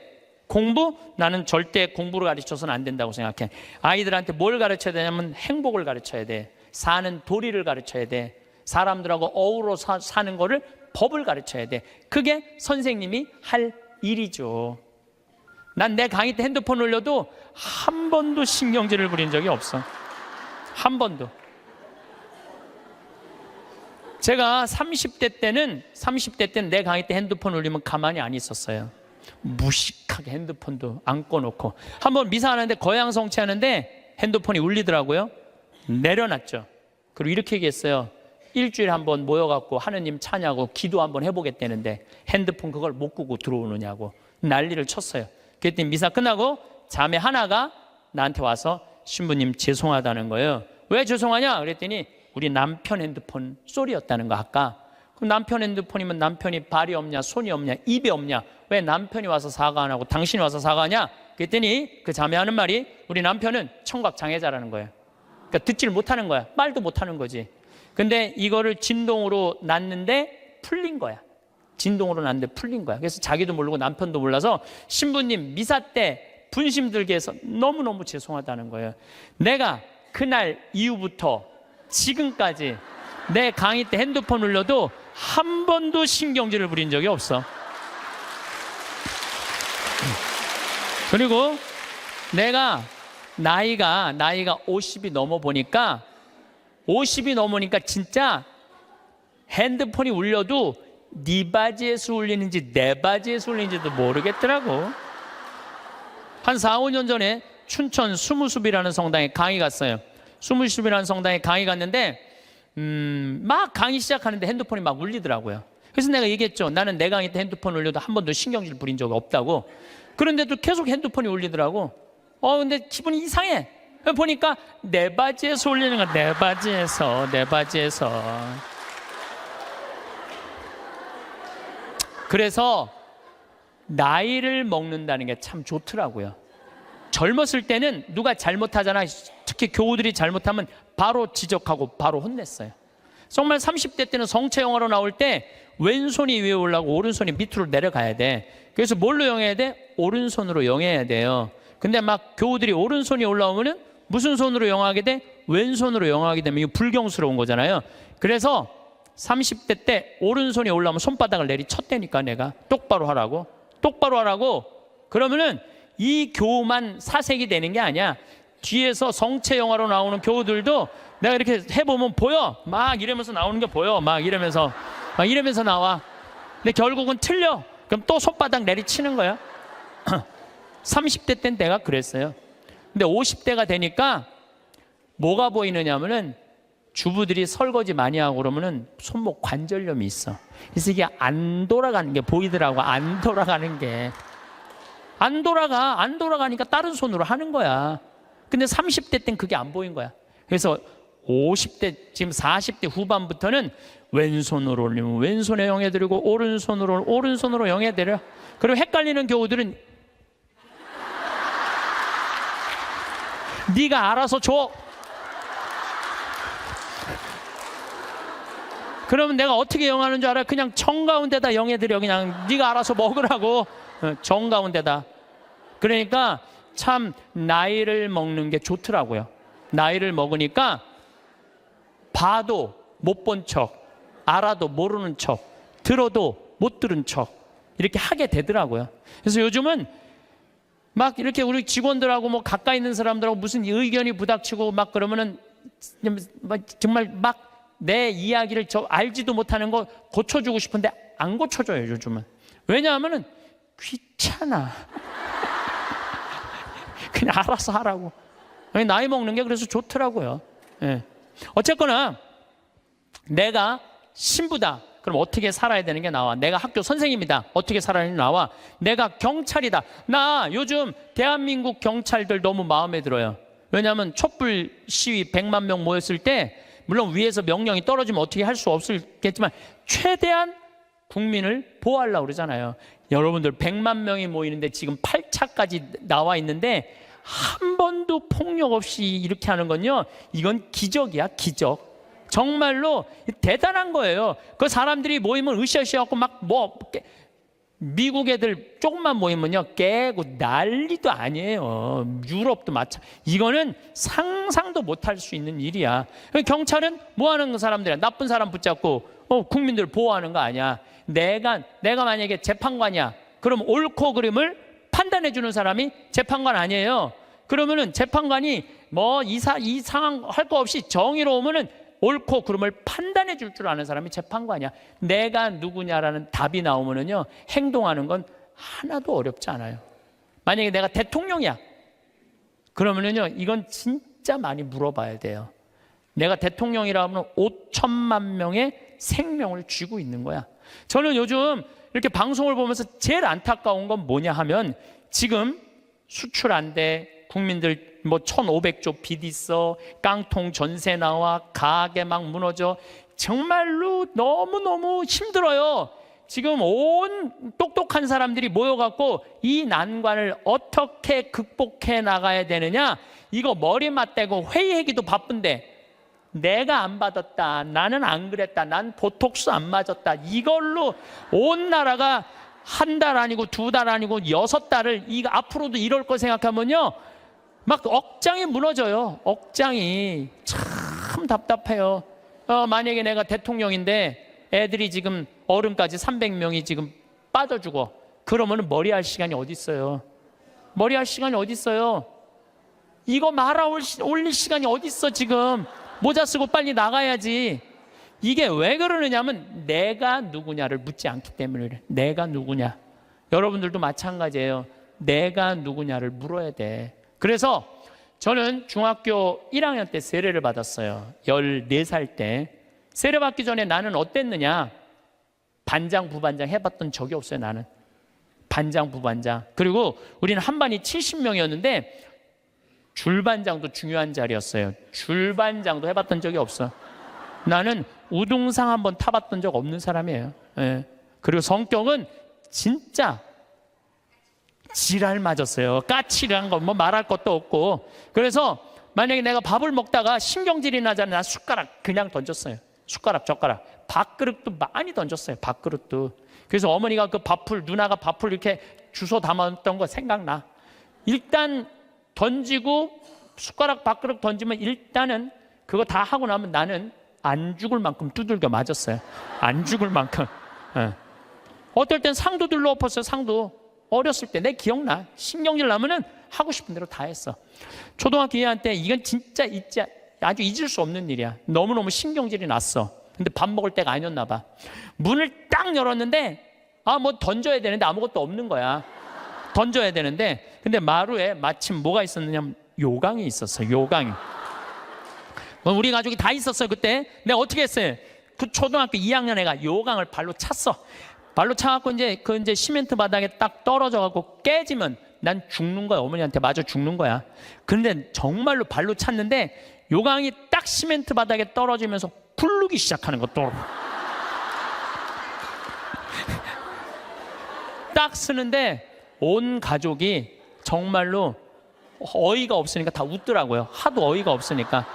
공부? 나는 절대 공부를 가르쳐서는 안 된다고 생각해. 아이들한테 뭘 가르쳐야 되냐면 행복을 가르쳐야 돼. 사는 도리를 가르쳐야 돼. 사람들하고 어우러 사는 거를, 법을 가르쳐야 돼. 그게 선생님이 할 일이죠. 난 내 강의 때 핸드폰 올려도 한 번도 신경질을 부린 적이 없어. 한 번도. 제가 30대 때는 내 강의 때 핸드폰 올리면 가만히 안 있었어요. 무식하게 핸드폰도 안 꺼놓고. 한번 미사하는데 거양성취하는데 핸드폰이 울리더라고요. 내려놨죠. 그리고 이렇게 얘기했어요. 일주일에 한번 모여갖고 하느님 찬양하고 기도 한번 해보겠다는데 핸드폰 그걸 못 끄고 들어오느냐고 난리를 쳤어요. 그랬더니 미사 끝나고 자매 하나가 나한테 와서 신부님 죄송하다는 거예요. 왜 죄송하냐? 그랬더니 우리 남편 핸드폰 소리였다는 거 아까. 그럼 남편 핸드폰이면 남편이 발이 없냐, 손이 없냐, 입이 없냐? 왜 남편이 와서 사과 안 하고 당신이 와서 사과하냐? 그랬더니 그 자매하는 말이 우리 남편은 청각 장애자라는 거예요. 그러니까 듣지를 못하는 거야. 말도 못하는 거지. 근데 이거를 진동으로 놨는데 풀린 거야. 진동으로 놨는데 풀린 거야. 그래서 자기도 모르고 남편도 몰라서 신부님 미사 때 분심 들게 해서 너무너무 죄송하다는 거예요. 내가 그날 이후부터 지금까지 내 강의 때 핸드폰 울려도 한 번도 신경질을 부린 적이 없어. 그리고 내가 나이가 50이 넘어 보니까 50이 넘으니까 진짜 핸드폰이 울려도 네 바지에서 울리는지 내 바지에서 울리는지도 모르겠더라고. 한 4, 5년 전에 춘천 수무숲이라는 성당에 강의 갔어요. 수무숲이라는 성당에 강의 갔는데 막 강의 시작하는데 핸드폰이 막 울리더라고요. 그래서 내가 얘기했죠. 나는 내 강의 때 핸드폰 울려도 한 번도 신경질 부린 적이 없다고. 그런데도 계속 핸드폰이 울리더라고. 근데 기분이 이상해. 보니까 내 바지에서 울리는 거야. 내 바지에서. 그래서 나이를 먹는다는 게 참 좋더라고요. 젊었을 때는 누가 잘못하잖아. 특히 교우들이 잘못하면 바로 지적하고 바로 혼냈어요. 정말 30대 때는 성체 영화로 나올 때 왼손이 위에 올라가고 오른손이 밑으로 내려가야 돼. 그래서 뭘로 영해야 돼? 오른손으로 영해야 돼요. 근데 막 교우들이 오른손이 올라오면은 무슨 손으로 영하게 돼? 왼손으로 영하게 되면 이거 불경스러운 거잖아요. 그래서 30대 때 오른손이 올라오면 손바닥을 내리쳤다니까. 내가 똑바로 하라고. 그러면은 이 교우만 사색이 되는 게 아니야. 뒤에서 성체 영화로 나오는 교우들도 내가 이렇게 해보면 보여. 막 이러면서 나오는 게 보여. 막 이러면서 나와. 근데 결국은 틀려. 그럼 또 손바닥 내리치는 거야. 30대 때는 내가 그랬어요. 근데 50대가 되니까 뭐가 보이느냐면은 주부들이 설거지 많이 하고 그러면은 손목 관절염이 있어. 그래서 이게 안 돌아가는 게 보이더라고. 안 돌아가니까 다른 손으로 하는 거야. 근데 30대 땐 그게 안 보인 거야. 그래서 50대, 지금 40대 후반부터는 왼손으로 올리면 왼손에 영해드리고 오른손으로 영해드려. 그리고 헷갈리는 교우들은 네가 알아서 줘. 그러면 내가 어떻게 영하는 줄 알아? 그냥 정가운데다 영해드려. 그냥 네가 알아서 먹으라고. 정가운데다. 그러니까 참 나이를 먹는 게 좋더라고요. 나이를 먹으니까 봐도 못 본 척, 알아도 모르는 척, 들어도 못 들은 척 이렇게 하게 되더라고요. 그래서 요즘은 막 이렇게 우리 직원들하고 뭐 가까이 있는 사람들하고 무슨 의견이 부닥치고 막 그러면은 정말 막 내 이야기를 알지도 못하는 거 고쳐주고 싶은데 안 고쳐줘요, 요즘은. 왜냐하면은 귀찮아. 그냥 알아서 하라고. 나이 먹는 게 그래서 좋더라고요. 예. 어쨌거나 내가 신부다. 그럼 어떻게 살아야 되는 게 나와. 내가 학교 선생님이다. 어떻게 살아야 되는 게 나와. 내가 경찰이다. 나 요즘 대한민국 경찰들 너무 마음에 들어요. 왜냐하면 촛불 시위 100만 명 모였을 때 물론 위에서 명령이 떨어지면 어떻게 할 수 없겠지만 최대한 국민을 보호하려고 그러잖아요. 여러분들 100만 명이 모이는데 지금 8차까지 나와 있는데 한 번도 폭력 없이 이렇게 하는 건요, 이건 기적이야. 기적. 정말로 대단한 거예요. 그 사람들이 모이면 으쌰으쌰하고 막 미국 애들 조금만 모이면요 깨고 난리도 아니에요. 유럽도 마찬가지. 이거는 상상도 못할 수 있는 일이야. 경찰은 뭐 하는 사람들이야? 나쁜 사람 붙잡고 국민들 보호하는 거 아니야. 내가 만약에 재판관이야. 그럼 옳고 그름을 판단해 주는 사람이 재판관 아니에요. 그러면은 재판관이 뭐 이 상황 할 거 없이 정의로우면은 옳고 그름을 판단해 줄 줄 아는 사람이 재판관이야. 내가 누구냐라는 답이 나오면은요 행동하는 건 하나도 어렵지 않아요. 만약에 내가 대통령이야. 그러면은요 이건 진짜 많이 물어봐야 돼요. 내가 대통령이라 하면 5천만 명의 생명을 쥐고 있는 거야. 저는 요즘 이렇게 방송을 보면서 제일 안타까운 건 뭐냐 하면 지금 수출 안 돼, 국민들 뭐 1,500조 빚 있어, 깡통 전세 나와, 가게 막 무너져. 정말로 너무너무 힘들어요. 지금 온 똑똑한 사람들이 모여갖고 이 난관을 어떻게 극복해 나가야 되느냐, 이거 머리 맞대고 회의하기도 바쁜데, 내가 안 받았다, 나는 안 그랬다, 난 보톡스 안 맞았다, 이걸로 온 나라가 한 달 아니고 2달 아니고 6달을 이거 앞으로도 이럴 거 생각하면요, 막 억장이 무너져요. 억장이 참 답답해요. 만약에 내가 대통령인데 애들이 지금 어른까지 300명이 지금 빠져 죽어. 그러면 머리할 시간이 어디 있어요? 머리할 시간이 어디 있어요? 이거 말아 올릴 시간이 어디 있어? 지금 모자 쓰고 빨리 나가야지. 이게 왜 그러느냐면 내가 누구냐를 묻지 않기 때문에 그래. 내가 누구냐. 여러분들도 마찬가지예요. 내가 누구냐를 물어야 돼. 그래서 저는 중학교 1학년 때 세례를 받았어요. 14살 때. 세례 받기 전에 나는 어땠느냐? 반장, 부반장 해봤던 적이 없어요. 나는 반장, 부반장. 그리고 우리는 한 반이 70명이었는데 줄반장도 중요한 자리였어요. 줄반장도 해봤던 적이 없어. 나는 우등상 한번 타봤던 적 없는 사람이에요. 예. 그리고 성격은 진짜 지랄 맞았어요. 까칠한 거 뭐 말할 것도 없고. 그래서 만약에 내가 밥을 먹다가 신경질이 나잖아요. 난 숟가락 그냥 던졌어요. 숟가락, 젓가락. 밥그릇도 많이 던졌어요. 밥그릇도. 그래서 어머니가 그 밥풀, 누나가 밥풀 이렇게 주워 담았던 거 생각나. 일단 던지고 숟가락, 밥그릇 던지면 일단은 그거 다 하고 나면 나는 안 죽을 만큼 두들겨 맞았어요. 안 죽을 만큼. 예. 어떨 땐 상도 들러 엎었어요. 상도. 어렸을 때 내 기억나. 신경질 나면은 하고 싶은 대로 다 했어. 초등학교 2학년 때 이건 진짜 아주 잊을 수 없는 일이야. 너무너무 신경질이 났어. 근데 밥 먹을 때가 아니었나 봐. 문을 딱 열었는데 뭐 던져야 되는데 아무것도 없는 거야. 던져야 되는데 근데 마루에 마침 뭐가 있었느냐면 요강이 있었어. 요강이. 우리 가족이 다 있었어요. 그때 내가 어떻게 했어요? 그 초등학교 2학년 애가 요강을 발로 찼어. 발로 차갖고 이제 시멘트 바닥에 딱 떨어져갖고 깨지면 난 죽는 거야. 어머니한테 맞아 죽는 거야. 그런데 정말로 발로 찼는데 요강이 딱 시멘트 바닥에 떨어지면서 굴르기 시작하는 거 또. 딱 쓰는데 온 가족이 정말로 어이가 없으니까 다 웃더라고요. 하도 어이가 없으니까.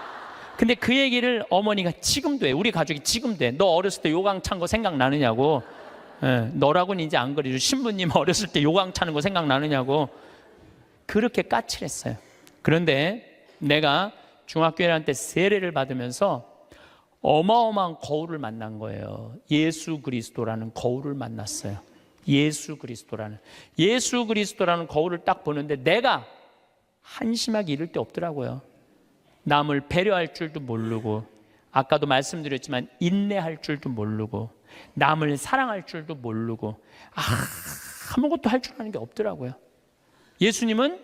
근데 그 얘기를 어머니가 지금도 해. 우리 가족이 지금도 해. 너 어렸을 때 요강 찬 거 생각나느냐고. 예, 너라고는 이제 안 그래도 신부님 어렸을 때 요강 차는 거 생각나느냐고. 그렇게 까칠했어요. 그런데 내가 중학교 1학년 때 세례를 받으면서 어마어마한 거울을 만난 거예요. 예수 그리스도라는 거울을 만났어요. 예수 그리스도라는 거울을 딱 보는데 내가 한심하게 이를 데 없더라고요. 남을 배려할 줄도 모르고, 아까도 말씀드렸지만 인내할 줄도 모르고, 남을 사랑할 줄도 모르고, 아무것도 할 줄 아는 게 없더라고요. 예수님은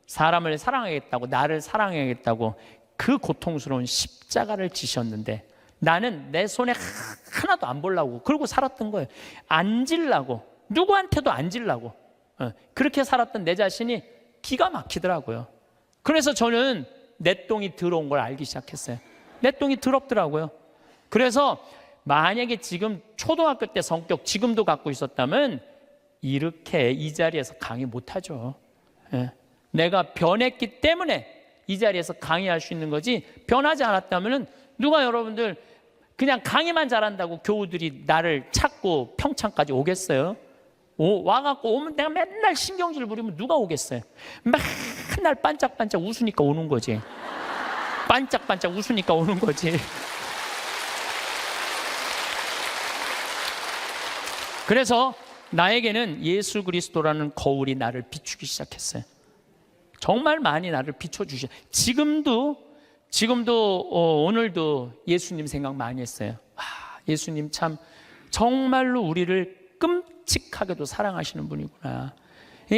사람을 사랑하겠다고, 나를 사랑하겠다고 그 고통스러운 십자가를 지셨는데 나는 내 손에 하나도 안 보려고 그러고 살았던 거예요. 안 질라고, 누구한테도 안 질라고. 그렇게 살았던 내 자신이 기가 막히더라고요. 그래서 저는 내 똥이 더러운 걸 알기 시작했어요. 내 똥이 더럽더라고요. 그래서 만약에 지금 초등학교 때 성격 지금도 갖고 있었다면 이렇게 이 자리에서 강의 못하죠. 내가 변했기 때문에 이 자리에서 강의할 수 있는 거지, 변하지 않았다면 누가 여러분들 그냥 강의만 잘한다고 교우들이 나를 찾고 평창까지 오겠어요? 와갖고 오면 내가 맨날 신경질 부리면 누가 오겠어요? 맨날 반짝반짝 웃으니까 오는 거지. 반짝반짝 웃으니까 오는 거지. 그래서 나에게는 예수 그리스도라는 거울이 나를 비추기 시작했어요. 정말 많이 나를 비춰주셔. 지금도 오늘도 예수님 생각 많이 했어요. 예수님 참 정말로 우리를 끔찍하게도 사랑하시는 분이구나.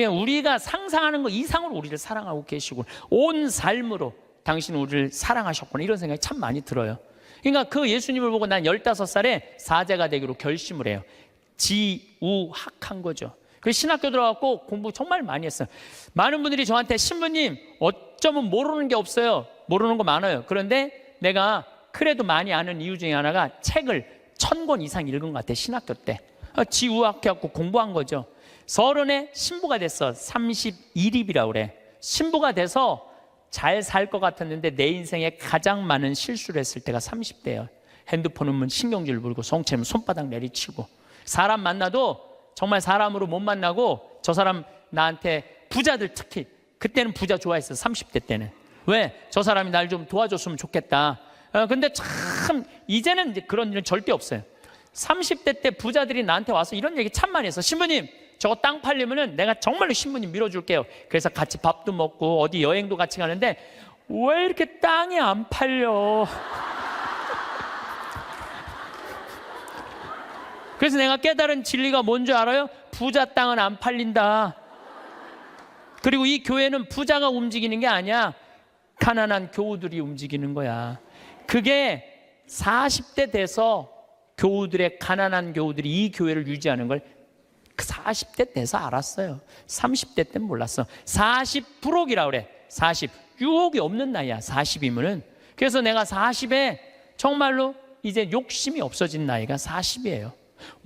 우리가 상상하는 것 이상으로 우리를 사랑하고 계시고 온 삶으로 당신은 우리를 사랑하셨구나, 이런 생각이 참 많이 들어요. 그러니까 그 예수님을 보고 난 15살에 사제가 되기로 결심을 해요. 지우학한 거죠. 그 신학교 들어가고 공부 정말 많이 했어요. 많은 분들이 저한테 신부님 어쩌면 모르는 게 없어요. 모르는 거 많아요. 그런데 내가 그래도 많이 아는 이유 중에 하나가 책을 1000권 이상 읽은 것 같아요. 신학교 때. 지우학해갖고 공부한 거죠. 서른에 신부가 됐어. 31입이라고 그래. 신부가 돼서 잘 살 것 같았는데 내 인생에 가장 많은 실수를 했을 때가 30대예요. 핸드폰 으면 신경질 부리고 송채면 손바닥 내리치고 사람 만나도 정말 사람으로 못 만나고 저 사람 나한테 부자들 특히 그때는 부자 좋아했어. 30대 때는. 왜? 저 사람이 날 좀 도와줬으면 좋겠다. 근데 참 이제는 이제 그런 일은 절대 없어요. 30대 때 부자들이 나한테 와서 이런 얘기 참 많이 했어. 신부님 저거 땅 팔리면은 내가 정말로 신부님 밀어줄게요. 그래서 같이 밥도 먹고 어디 여행도 같이 가는데 왜 이렇게 땅이 안 팔려? 그래서 내가 깨달은 진리가 뭔지 알아요? 부자 땅은 안 팔린다. 그리고 이 교회는 부자가 움직이는 게 아니야. 가난한 교우들이 움직이는 거야. 그게 40대 돼서 교우들의 가난한 교우들이 이 교회를 유지하는 걸 40대 돼서 알았어요. 30대 때는 몰랐어. 40%이라고 그래. 40. 유혹이 없는 나이야. 40이면은. 그래서 내가 40에 정말로 이제 욕심이 없어진 나이가 40이에요.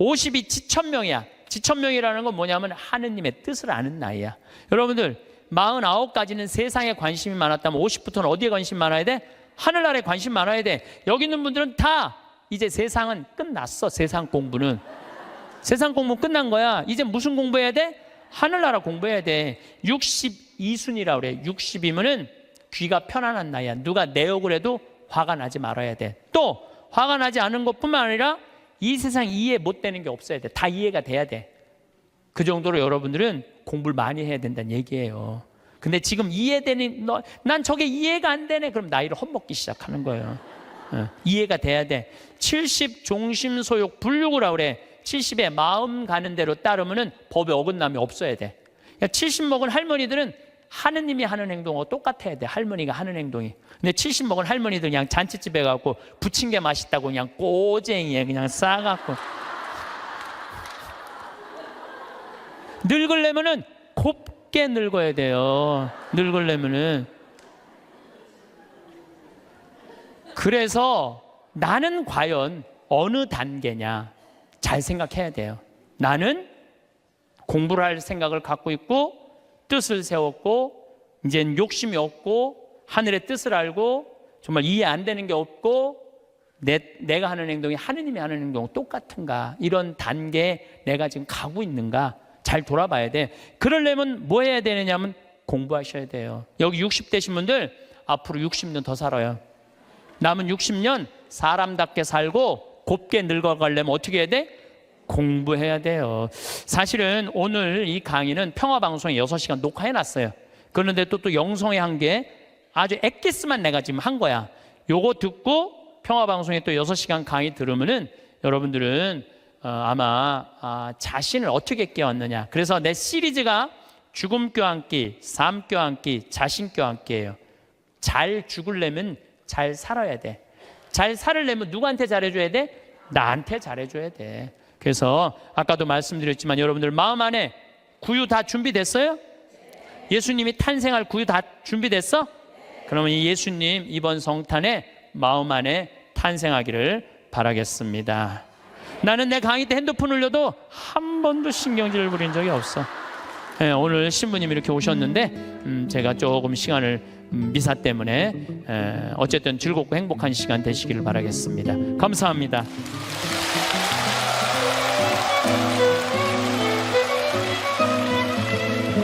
50이 지천명이야. 지천명이라는 건 뭐냐면 하느님의 뜻을 아는 나이야. 여러분들 49까지는 세상에 관심이 많았다면 50부터는 어디에 관심 많아야 돼? 하늘나라에 관심 많아야 돼. 여기 있는 분들은 다 이제 세상은 끝났어. 세상 공부는. 세상 공부 끝난 거야. 이제 무슨 공부해야 돼? 하늘나라 공부해야 돼. 62순이라고 그래. 60이면은 귀가 편안한 나이야. 누가 내 욕을 해도 화가 나지 말아야 돼. 또 화가 나지 않은 것뿐만 아니라 이 세상 이해 못 되는 게 없어야 돼. 다 이해가 돼야 돼. 그 정도로 여러분들은 공부를 많이 해야 된다는 얘기예요. 근데 지금 이해되는 난 저게 이해가 안 되네. 그럼 나이를 헛먹기 시작하는 거예요. 이해가 돼야 돼. 70 종심소욕 불육이라고 그래. 70에 마음 가는 대로 따르면은 법에 어긋남이 없어야 돼. 70 먹은 할머니들은 하느님이 하는 행동하고 똑같아야 돼. 할머니가 하는 행동이. 근데 70 먹은 할머니들 그냥 잔치집에 가고 부친 게 맛있다고 그냥 꼬쟁이에 그냥 싸갖고 늙으려면은 곱게 늙어야 돼요. 늙으려면은. 그래서 나는 과연 어느 단계냐 잘 생각해야 돼요. 나는 공부를 할 생각을 갖고 있고 뜻을 세웠고 이젠 욕심이 없고 하늘의 뜻을 알고 정말 이해 안 되는 게 없고 내가 하는 행동이 하느님이 하는 행동과 똑같은가, 이런 단계에 내가 지금 가고 있는가 잘 돌아봐야 돼. 그러려면 뭐 해야 되느냐면 공부하셔야 돼요. 여기 60대신 분들 앞으로 60년 더 살아요. 남은 60년 사람답게 살고 곱게 늙어가려면 어떻게 해야 돼? 공부해야 돼요. 사실은 오늘 이 강의는 평화방송에 6시간 녹화해놨어요. 그런데 또 영성에 한 게 아주 엑기스만 내가 지금 한 거야. 요거 듣고 평화방송에 또 6시간 강의 들으면은 여러분들은 아마 자신을 어떻게 깨웠느냐. 그래서 내 시리즈가 죽음 껴안기, 삶 껴안기, 자신 껴안기예요. 잘 죽으려면 잘 살아야 돼. 잘 살으려면 누구한테 잘해줘야 돼? 나한테 잘해줘야 돼. 그래서 아까도 말씀드렸지만 여러분들 마음 안에 구유 다 준비됐어요? 예수님이 탄생할 구유 다 준비됐어? 그러면 이 예수님 이번 성탄에 마음 안에 탄생하기를 바라겠습니다. 나는 내 강의 때 핸드폰 울려도 한 번도 신경질을 부린 적이 없어. 네, 오늘 신부님 이렇게 오셨는데 제가 조금 시간을 미사 때문에 어쨌든 즐겁고 행복한 시간 되시기를 바라겠습니다. 감사합니다.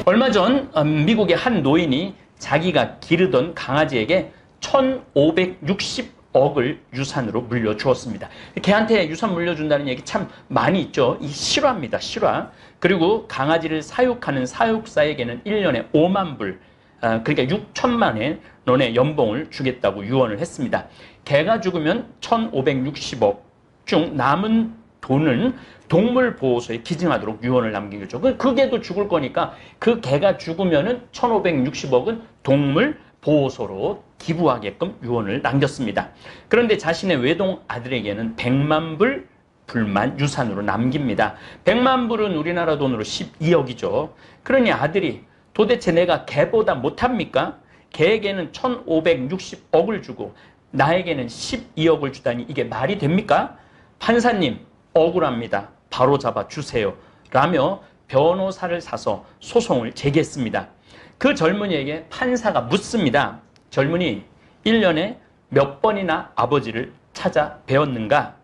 얼마 전 미국의 한 노인이 자기가 기르던 강아지에게 1,560억을 유산으로 물려주었습니다. 걔한테 유산 물려준다는 얘기 참 많이 있죠. 이 실화입니다. 실화. 그리고 강아지를 사육하는 사육사에게는 1년에 5만 불, 그러니까 6천만 원의 연봉을 주겠다고 유언을 했습니다. 개가 죽으면 1,560억 중 남은 돈은 동물보호소에 기증하도록 유언을 남긴 거죠. 그 개도 죽을 거니까 그 개가 죽으면은 1,560억은 동물보호소로 기부하게끔 유언을 남겼습니다. 그런데 자신의 외동 아들에게는 100만 불 불만 유산으로 남깁니다. 100만 불은 우리나라 돈으로 12억이죠. 그러니 아들이 도대체 내가 걔보다 못합니까? 걔에게는 1560억을 주고 나에게는 12억을 주다니 이게 말이 됩니까? 판사님, 억울합니다. 바로 잡아 주세요. 라며 변호사를 사서 소송을 제기했습니다. 그 젊은이에게 판사가 묻습니다. 젊은이, 1년에 몇 번이나 아버지를 찾아 뵈었는가?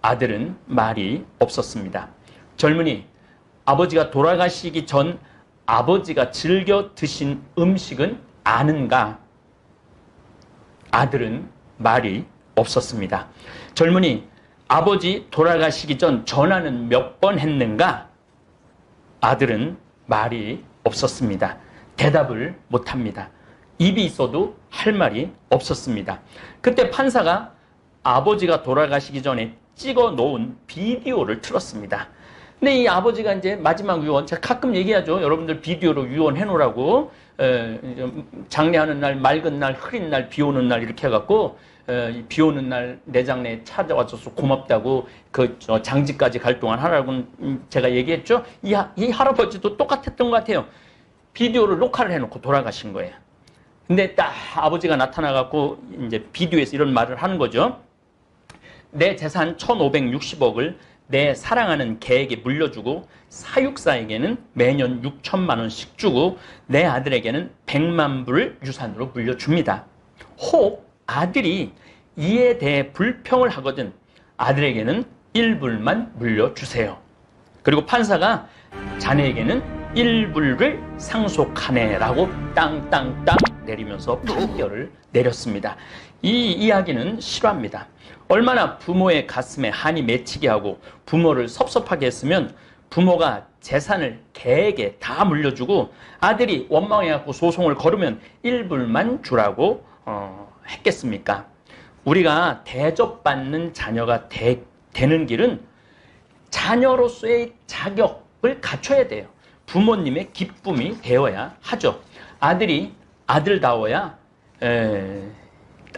아들은 말이 없었습니다. 젊은이, 아버지가 돌아가시기 전 아버지가 즐겨 드신 음식은 아는가? 아들은 말이 없었습니다. 젊은이, 아버지 돌아가시기 전 전화는 몇 번 했는가? 아들은 말이 없었습니다. 대답을 못합니다. 입이 있어도 할 말이 없었습니다. 그때 판사가 아버지가 돌아가시기 전에 찍어 놓은 비디오를 틀었습니다. 근데 이 아버지가 이제 마지막 유언, 제가 가끔 얘기하죠. 여러분들 비디오로 유언해 놓으라고. 장례하는 날, 맑은 날, 흐린 날, 비 오는 날 이렇게 해갖고 비 오는 날 내 장례에 찾아와줘서 고맙다고 그 장지까지 갈 동안 하라고 제가 얘기했죠. 이 할아버지도 똑같았던 것 같아요. 비디오를 녹화를 해놓고 돌아가신 거예요. 근데 딱 아버지가 나타나갖고 이제 비디오에서 이런 말을 하는 거죠. 내 재산 1560억을 내 사랑하는 개에게 물려주고 사육사에게는 매년 6천만 원씩 주고 내 아들에게는 100만 불을 유산으로 물려줍니다. 혹 아들이 이에 대해 불평을 하거든 아들에게는 1불만 물려주세요. 그리고 판사가 자네에게는 1불을 상속하네라고 땅땅땅 내리면서 판결을 내렸습니다. 이 이야기는 실화입니다. 얼마나 부모의 가슴에 한이 맺히게 하고 부모를 섭섭하게 했으면 부모가 재산을 개에게 다 물려주고 아들이 원망해갖고 소송을 걸으면 1불만 주라고 했겠습니까? 우리가 대접받는 자녀가 되는 길은 자녀로서의 자격을 갖춰야 돼요. 부모님의 기쁨이 되어야 하죠. 아들이 아들다워야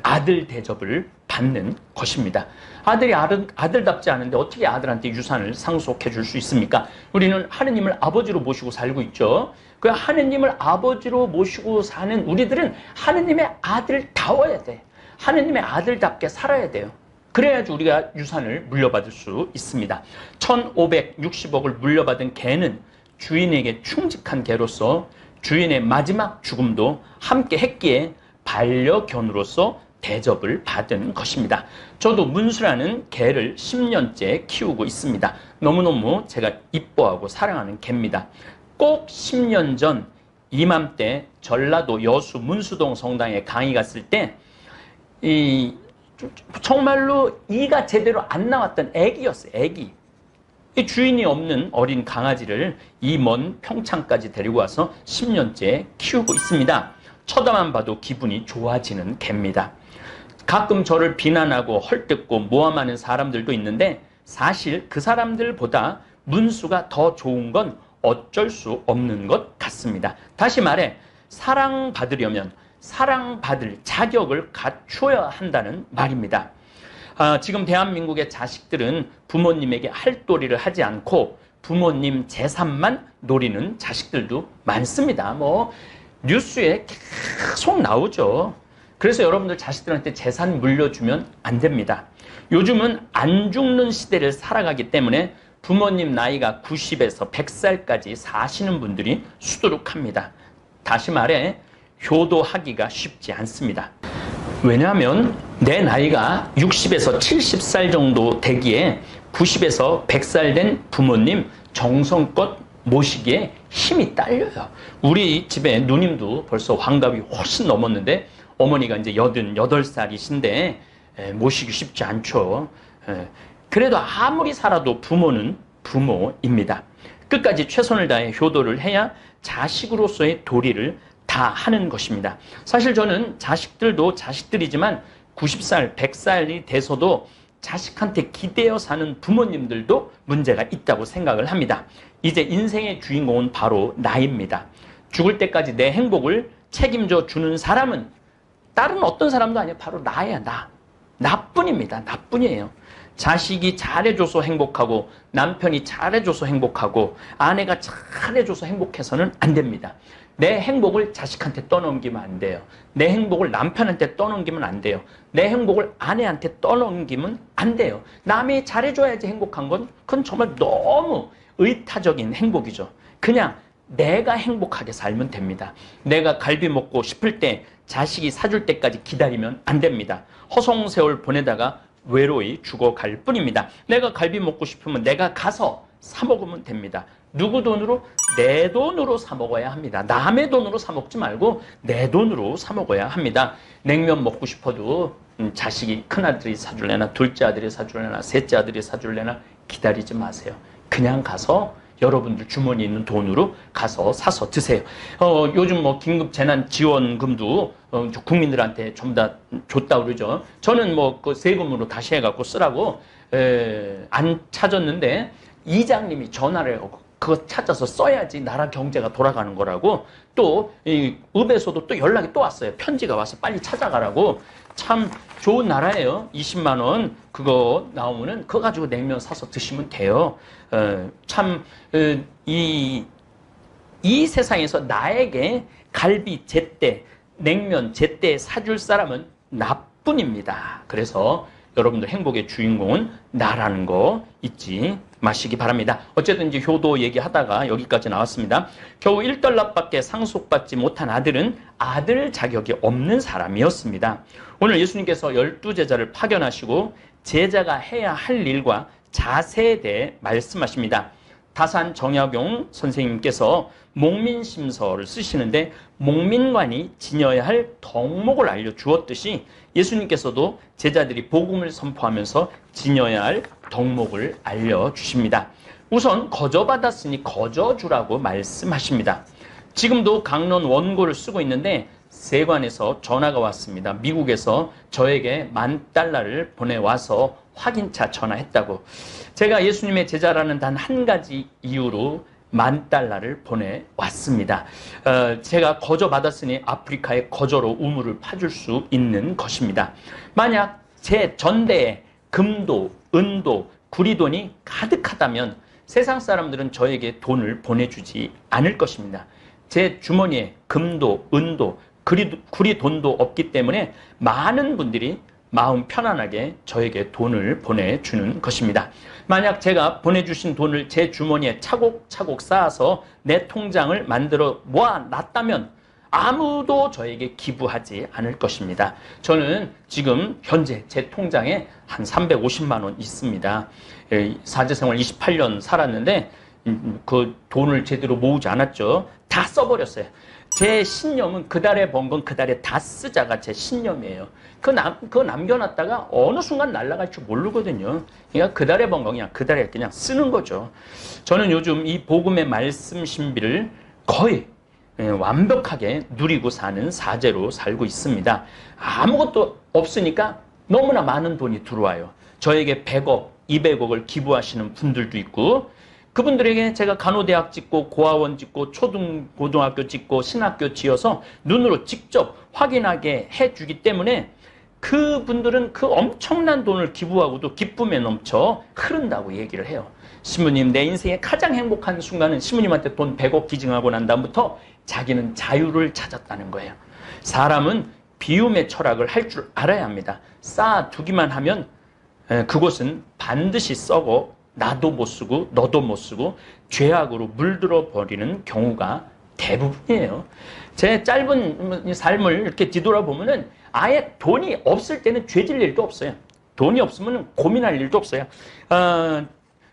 아들 대접을 받는 것입니다. 아들이 아들답지 않은데 어떻게 아들한테 유산을 상속해 줄 수 있습니까? 우리는 하느님을 아버지로 모시고 살고 있죠. 그 하느님을 아버지로 모시고 사는 우리들은 하느님의 아들다워야 돼. 하느님의 아들답게 살아야 돼요. 그래야지 우리가 유산을 물려받을 수 있습니다. 1560억을 물려받은 개는 주인에게 충직한 개로서 주인의 마지막 죽음도 함께 했기에 반려견으로서 대접을 받은 것입니다. 저도 문수라는 개를 10년째 키우고 있습니다. 너무너무 제가 이뻐하고 사랑하는 개입니다. 꼭 10년 전 이맘때 전라도 여수 문수동 성당에 강의 갔을 때 정말로 이가 제대로 안 나왔던 애기였어요. 애기. 이 주인이 없는 어린 강아지를 이 먼 평창까지 데리고 와서 10년째 키우고 있습니다. 쳐다만 봐도 기분이 좋아지는 개입니다. 가끔 저를 비난하고 헐뜯고 모함하는 사람들도 있는데 사실 그 사람들보다 문수가 더 좋은 건 어쩔 수 없는 것 같습니다. 다시 말해 사랑받으려면 사랑받을 자격을 갖춰야 한다는 말입니다. 지금 대한민국의 자식들은 부모님에게 할도리를 하지 않고 부모님 재산만 노리는 자식들도 많습니다. 뉴스에 계속 나오죠. 그래서 여러분들 자식들한테 재산 물려주면 안 됩니다. 요즘은 안 죽는 시대를 살아가기 때문에 부모님 나이가 90에서 100살까지 사시는 분들이 수두룩합니다. 다시 말해 효도하기가 쉽지 않습니다. 왜냐하면 내 나이가 60에서 70살 정도 되기에 90에서 100살 된 부모님 정성껏 모시기에 힘이 딸려요. 우리 집에 누님도 벌써 환갑이 훨씬 넘었는데 어머니가 이제 88살이신데 모시기 쉽지 않죠. 그래도 아무리 살아도 부모는 부모입니다. 끝까지 최선을 다해 효도를 해야 자식으로서의 도리를 다 하는 것입니다. 사실 저는 자식들도 자식들이지만 90살, 100살이 돼서도 자식한테 기대어 사는 부모님들도 문제가 있다고 생각을 합니다. 이제 인생의 주인공은 바로 나입니다. 죽을 때까지 내 행복을 책임져 주는 사람은 다른 어떤 사람도 아니에요. 바로 나야, 나. 나뿐입니다. 나뿐이에요. 자식이 잘해줘서 행복하고 남편이 잘해줘서 행복하고 아내가 잘해줘서 행복해서는 안 됩니다. 내 행복을 자식한테 떠넘기면 안 돼요. 내 행복을 남편한테 떠넘기면 안 돼요. 내 행복을 아내한테 떠넘기면 안 돼요. 남이 잘해줘야지 행복한 건 그건 정말 너무 의타적인 행복이죠. 그냥 내가 행복하게 살면 됩니다. 내가 갈비 먹고 싶을 때 자식이 사줄 때까지 기다리면 안 됩니다. 허송세월 보내다가 외로이 죽어갈 뿐입니다. 내가 갈비 먹고 싶으면 내가 가서 사 먹으면 됩니다. 누구 돈으로? 내 돈으로 사 먹어야 합니다. 남의 돈으로 사 먹지 말고 내 돈으로 사 먹어야 합니다. 냉면 먹고 싶어도 자식이 큰아들이 사줄래나 둘째 아들이 사줄래나 셋째 아들이 사줄래나 기다리지 마세요. 그냥 가서 여러분들 주머니에 있는 돈으로 가서 사서 드세요. 요즘 뭐 긴급 재난 지원금도 국민들한테 전부 다 줬다 그러죠. 저는 뭐 그 세금으로 다시 해갖고 쓰라고 안 찾았는데 이장님이 전화를 하고 그거 찾아서 써야지 나라 경제가 돌아가는 거라고 또 읍에서도 또 연락이 또 왔어요. 편지가 와서 빨리 찾아가라고. 참 좋은 나라예요. 20만 원 그거 나오면은 그거 가지고 냉면 사서 드시면 돼요. 참 이 세상에서 나에게 갈비 제때 냉면 제때 사줄 사람은 나뿐입니다. 그래서 여러분들 행복의 주인공은 나라는 거 잊지 마시기 바랍니다. 어쨌든 이제 효도 얘기하다가 여기까지 나왔습니다. 겨우 1달러밖에 상속받지 못한 아들은 아들 자격이 없는 사람이었습니다. 오늘 예수님께서 12제자를 파견하시고 제자가 해야 할 일과 자세에 대해 말씀하십니다. 다산 정약용 선생님께서 목민심서를 쓰시는데 목민관이 지녀야 할 덕목을 알려주었듯이 예수님께서도 제자들이 복음을 선포하면서 지녀야 할 덕목을 알려주십니다. 우선 거저받았으니 거저주라고 말씀하십니다. 지금도 강론 원고를 쓰고 있는데 세관에서 전화가 왔습니다. 미국에서 저에게 $10,000를 보내와서 확인차 전화했다고. 제가 예수님의 제자라는 단 한 가지 이유로 $10,000를 보내왔습니다. 제가 거저 받았으니 아프리카에 거저로 우물을 파줄 수 있는 것입니다. 만약 제 전대에 금도, 은도, 구리돈이 가득하다면 세상 사람들은 저에게 돈을 보내주지 않을 것입니다. 제 주머니에 금도, 은도, 구리돈도 없기 때문에 많은 분들이 마음 편안하게 저에게 돈을 보내주는 것입니다. 만약 제가 보내주신 돈을 제 주머니에 차곡차곡 쌓아서 내 통장을 만들어 모아놨다면 아무도 저에게 기부하지 않을 것입니다. 저는 지금 현재 제 통장에 한 350만 원 있습니다. 사제생활 28년 살았는데 그 돈을 제대로 모으지 않았죠. 다 써버렸어요. 제 신념은 그달에 번 건 그달에 다 쓰자가 제 신념이에요. 그거 남겨놨다가 어느 순간 날아갈 줄 모르거든요. 그러니까 그달에 번 건 그냥 그달에 그냥 쓰는 거죠. 저는 요즘 이 복음의 말씀 신비를 거의 완벽하게 누리고 사는 사제로 살고 있습니다. 아무것도 없으니까 너무나 많은 돈이 들어와요. 저에게 100억, 200억을 기부하시는 분들도 있고 그분들에게 제가 간호대학 짓고 고아원 짓고 고등학교 짓고 신학교 지어서 눈으로 직접 확인하게 해주기 때문에 그분들은 그 엄청난 돈을 기부하고도 기쁨에 넘쳐 흐른다고 얘기를 해요. 신부님, 내 인생의 가장 행복한 순간은 신부님한테 돈 100억 기증하고 난 다음부터 자기는 자유를 찾았다는 거예요. 사람은 비움의 철학을 할 줄 알아야 합니다. 쌓아두기만 하면 그곳은 반드시 썩어 나도 못 쓰고 너도 못 쓰고 죄악으로 물들어 버리는 경우가 대부분이에요. 제 짧은 삶을 이렇게 뒤돌아보면은 아예 돈이 없을 때는 죄질 일도 없어요. 돈이 없으면 고민할 일도 없어요.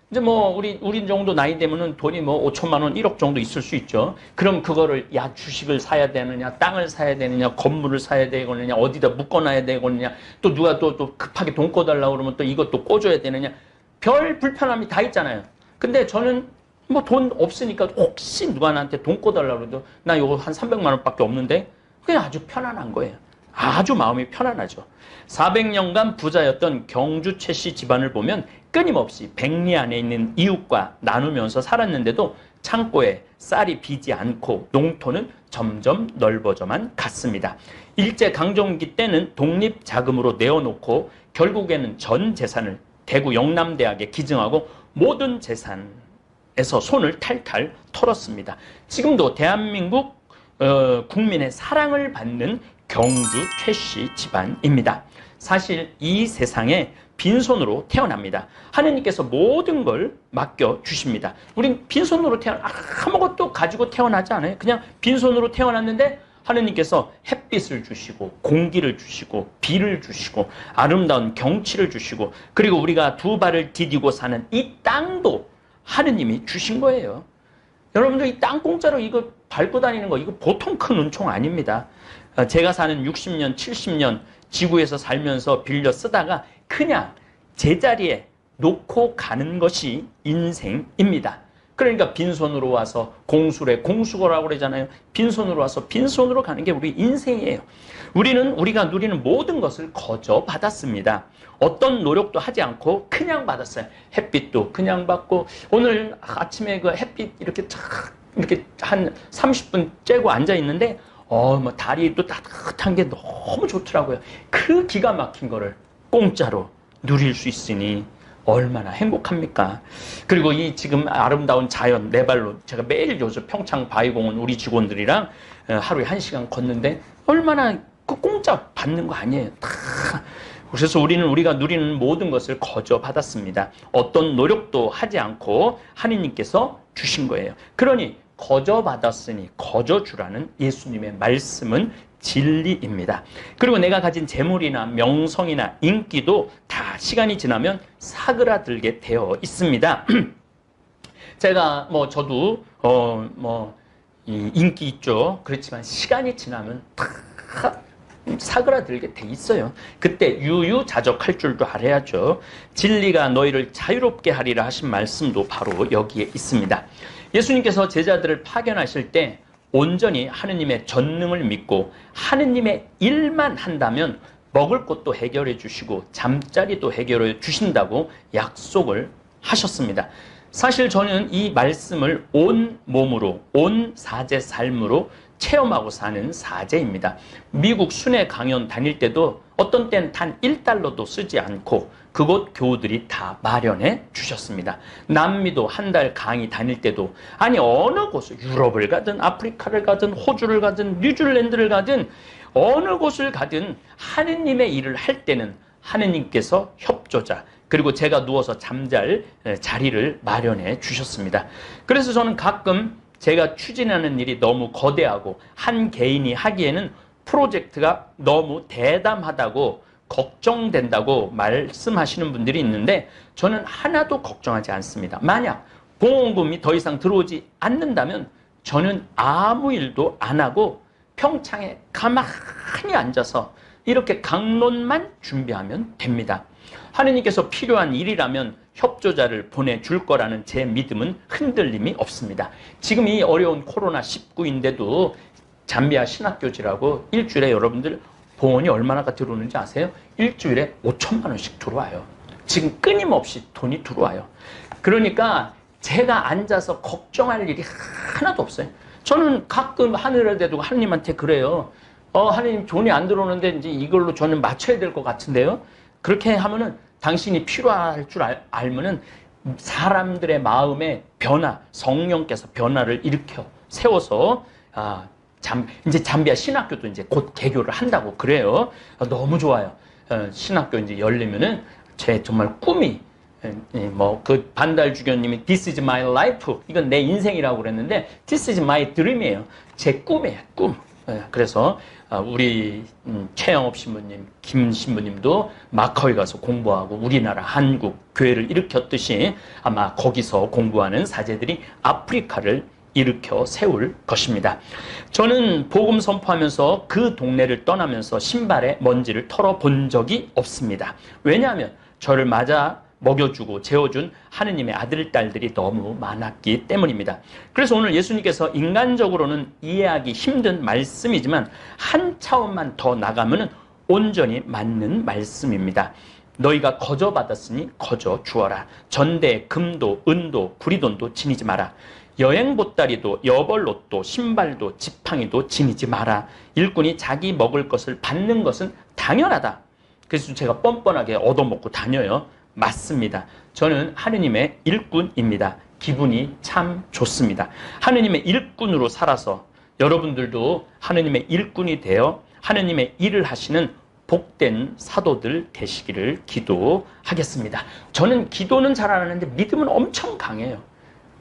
이제 뭐 우리 정도 나이 되면은 돈이 뭐 5천만 원, 1억 정도 있을 수 있죠. 그럼 그거를 야 주식을 사야 되느냐, 땅을 사야 되느냐, 건물을 사야 되느냐, 어디다 묶어놔야 되느냐, 또 누가 또 급하게 돈 꿔달라고 그러면 또 이것도 꿔줘야 되느냐. 별 불편함이 다 있잖아요. 근데 저는 뭐 돈 없으니까 혹시 누가 나한테 돈 꿔달라고 해도 나 이거 한 300만 원밖에 없는데 그냥 아주 편안한 거예요. 아주 마음이 편안하죠. 400년간 부자였던 경주 최씨 집안을 보면 끊임없이 백리 안에 있는 이웃과 나누면서 살았는데도 창고에 쌀이 비지 않고 농토는 점점 넓어져만 갔습니다. 일제강점기 때는 독립자금으로 내어놓고 결국에는 전 재산을 대구 영남대학에 기증하고 모든 재산에서 손을 탈탈 털었습니다. 지금도 대한민국 국민의 사랑을 받는 경주 최씨 집안입니다. 사실 이 세상에 빈손으로 태어납니다. 하느님께서 모든 걸 맡겨주십니다. 우린 빈손으로 아무것도 가지고 태어나지 않아요. 그냥 빈손으로 태어났는데 하느님께서 햇빛을 주시고 공기를 주시고 비를 주시고 아름다운 경치를 주시고 그리고 우리가 두 발을 디디고 사는 이 땅도 하느님이 주신 거예요. 여러분들 이 땅 공짜로 이거 밟고 다니는 거 이거 보통 큰 은총 아닙니다. 제가 사는 60년, 70년 지구에서 살면서 빌려 쓰다가 그냥 제자리에 놓고 가는 것이 인생입니다. 그러니까 빈손으로 와서 공수래 공수거라고 그러잖아요. 빈손으로 와서 빈손으로 가는 게 우리 인생이에요. 우리가 누리는 모든 것을 거저 받았습니다. 어떤 노력도 하지 않고 그냥 받았어요. 햇빛도 그냥 받고 오늘 아침에 그 햇빛 이렇게 한 30분 쬐고 앉아 있는데 뭐 다리도 따뜻한 게 너무 좋더라고요. 그 기가 막힌 거를 공짜로 누릴 수 있으니 얼마나 행복합니까? 그리고 이 지금 아름다운 자연 네 발로 제가 매일 요즘 평창 바위공원 우리 직원들이랑 하루에 1시간 걷는데 얼마나 그 공짜 받는 거 아니에요. 다. 그래서 우리가 누리는 모든 것을 거저 받았습니다. 어떤 노력도 하지 않고 하느님께서 주신 거예요. 그러니 거저 받았으니 거저 주라는 예수님의 말씀은 진리입니다. 그리고 내가 가진 재물이나 명성이나 인기도 다 시간이 지나면 사그라들게 되어 있습니다. 제가 저도 인기 있죠. 그렇지만 시간이 지나면 다 사그라들게 돼 있어요. 그때 유유자적할 줄도 알아야죠. 진리가 너희를 자유롭게 하리라 하신 말씀도 바로 여기에 있습니다. 예수님께서 제자들을 파견하실 때 온전히 하느님의 전능을 믿고 하느님의 일만 한다면 먹을 것도 해결해 주시고 잠자리도 해결해 주신다고 약속을 하셨습니다. 사실 저는 이 말씀을 온 몸으로 온 사제 삶으로 체험하고 사는 사제입니다. 미국 순회 강연 다닐 때도 어떤 때는 단 1달러도 쓰지 않고 그곳 교우들이 다 마련해 주셨습니다. 남미도 한 달 강의 다닐 때도 아니 어느 곳을 유럽을 가든 아프리카를 가든 호주를 가든 뉴질랜드를 가든 어느 곳을 가든 하느님의 일을 할 때는 하느님께서 협조자 그리고 제가 누워서 잠잘 자리를 마련해 주셨습니다. 그래서 저는 가끔 제가 추진하는 일이 너무 거대하고 한 개인이 하기에는 프로젝트가 너무 대담하다고 걱정된다고 말씀하시는 분들이 있는데 저는 하나도 걱정하지 않습니다. 만약 보험금이 더 이상 들어오지 않는다면 저는 아무 일도 안 하고 평창에 가만히 앉아서 이렇게 강론만 준비하면 됩니다. 하느님께서 필요한 일이라면 협조자를 보내줄 거라는 제 믿음은 흔들림이 없습니다. 지금 이 어려운 코로나19인데도 잠비아 신학교지라고 일주일에 여러분들 봉헌이 얼마나가 들어오는지 아세요? 일주일에 5천만 원씩 들어와요. 지금 끊임없이 돈이 들어와요. 그러니까 제가 앉아서 걱정할 일이 하나도 없어요. 저는 가끔 하늘에 대두고 하느님한테 그래요. 하느님 돈이 안 들어오는데 이제 이걸로 저는 맞춰야 될 것 같은데요. 그렇게 하면은 당신이 필요할 줄 알면은 사람들의 마음의 변화, 성령께서 변화를 일으켜 세워서 이제 잠비아 신학교도 이제 곧 개교를 한다고 그래요. 너무 좋아요. 신학교 이제 열리면은 제 정말 꿈이 그 반달 주교님이 This is my life 이건 내 인생이라고 그랬는데 This is my dream이에요. 제 꿈이에요. 꿈. 그래서 우리 최영업 신부님, 김 신부님도 마카오에 가서 공부하고 우리나라 한국 교회를 일으켰듯이 아마 거기서 공부하는 사제들이 아프리카를 일으켜 세울 것입니다. 저는 복음 선포하면서 그 동네를 떠나면서 신발에 먼지를 털어본 적이 없습니다. 왜냐하면 저를 맞아 먹여주고 재워준 하느님의 아들, 딸들이 너무 많았기 때문입니다. 그래서 오늘 예수님께서 인간적으로는 이해하기 힘든 말씀이지만 한 차원만 더 나가면 온전히 맞는 말씀입니다. 너희가 거저 받았으니 거저 주어라. 전대, 금도, 은도, 구리돈도 지니지 마라. 여행 보따리도, 여벌옷도, 신발도, 지팡이도 지니지 마라. 일꾼이 자기 먹을 것을 받는 것은 당연하다. 그래서 제가 뻔뻔하게 얻어먹고 다녀요. 맞습니다. 저는 하느님의 일꾼입니다. 기분이 참 좋습니다. 하느님의 일꾼으로 살아서 여러분들도 하느님의 일꾼이 되어 하느님의 일을 하시는 복된 사도들 되시기를 기도하겠습니다. 저는 기도는 잘 안 하는데 믿음은 엄청 강해요.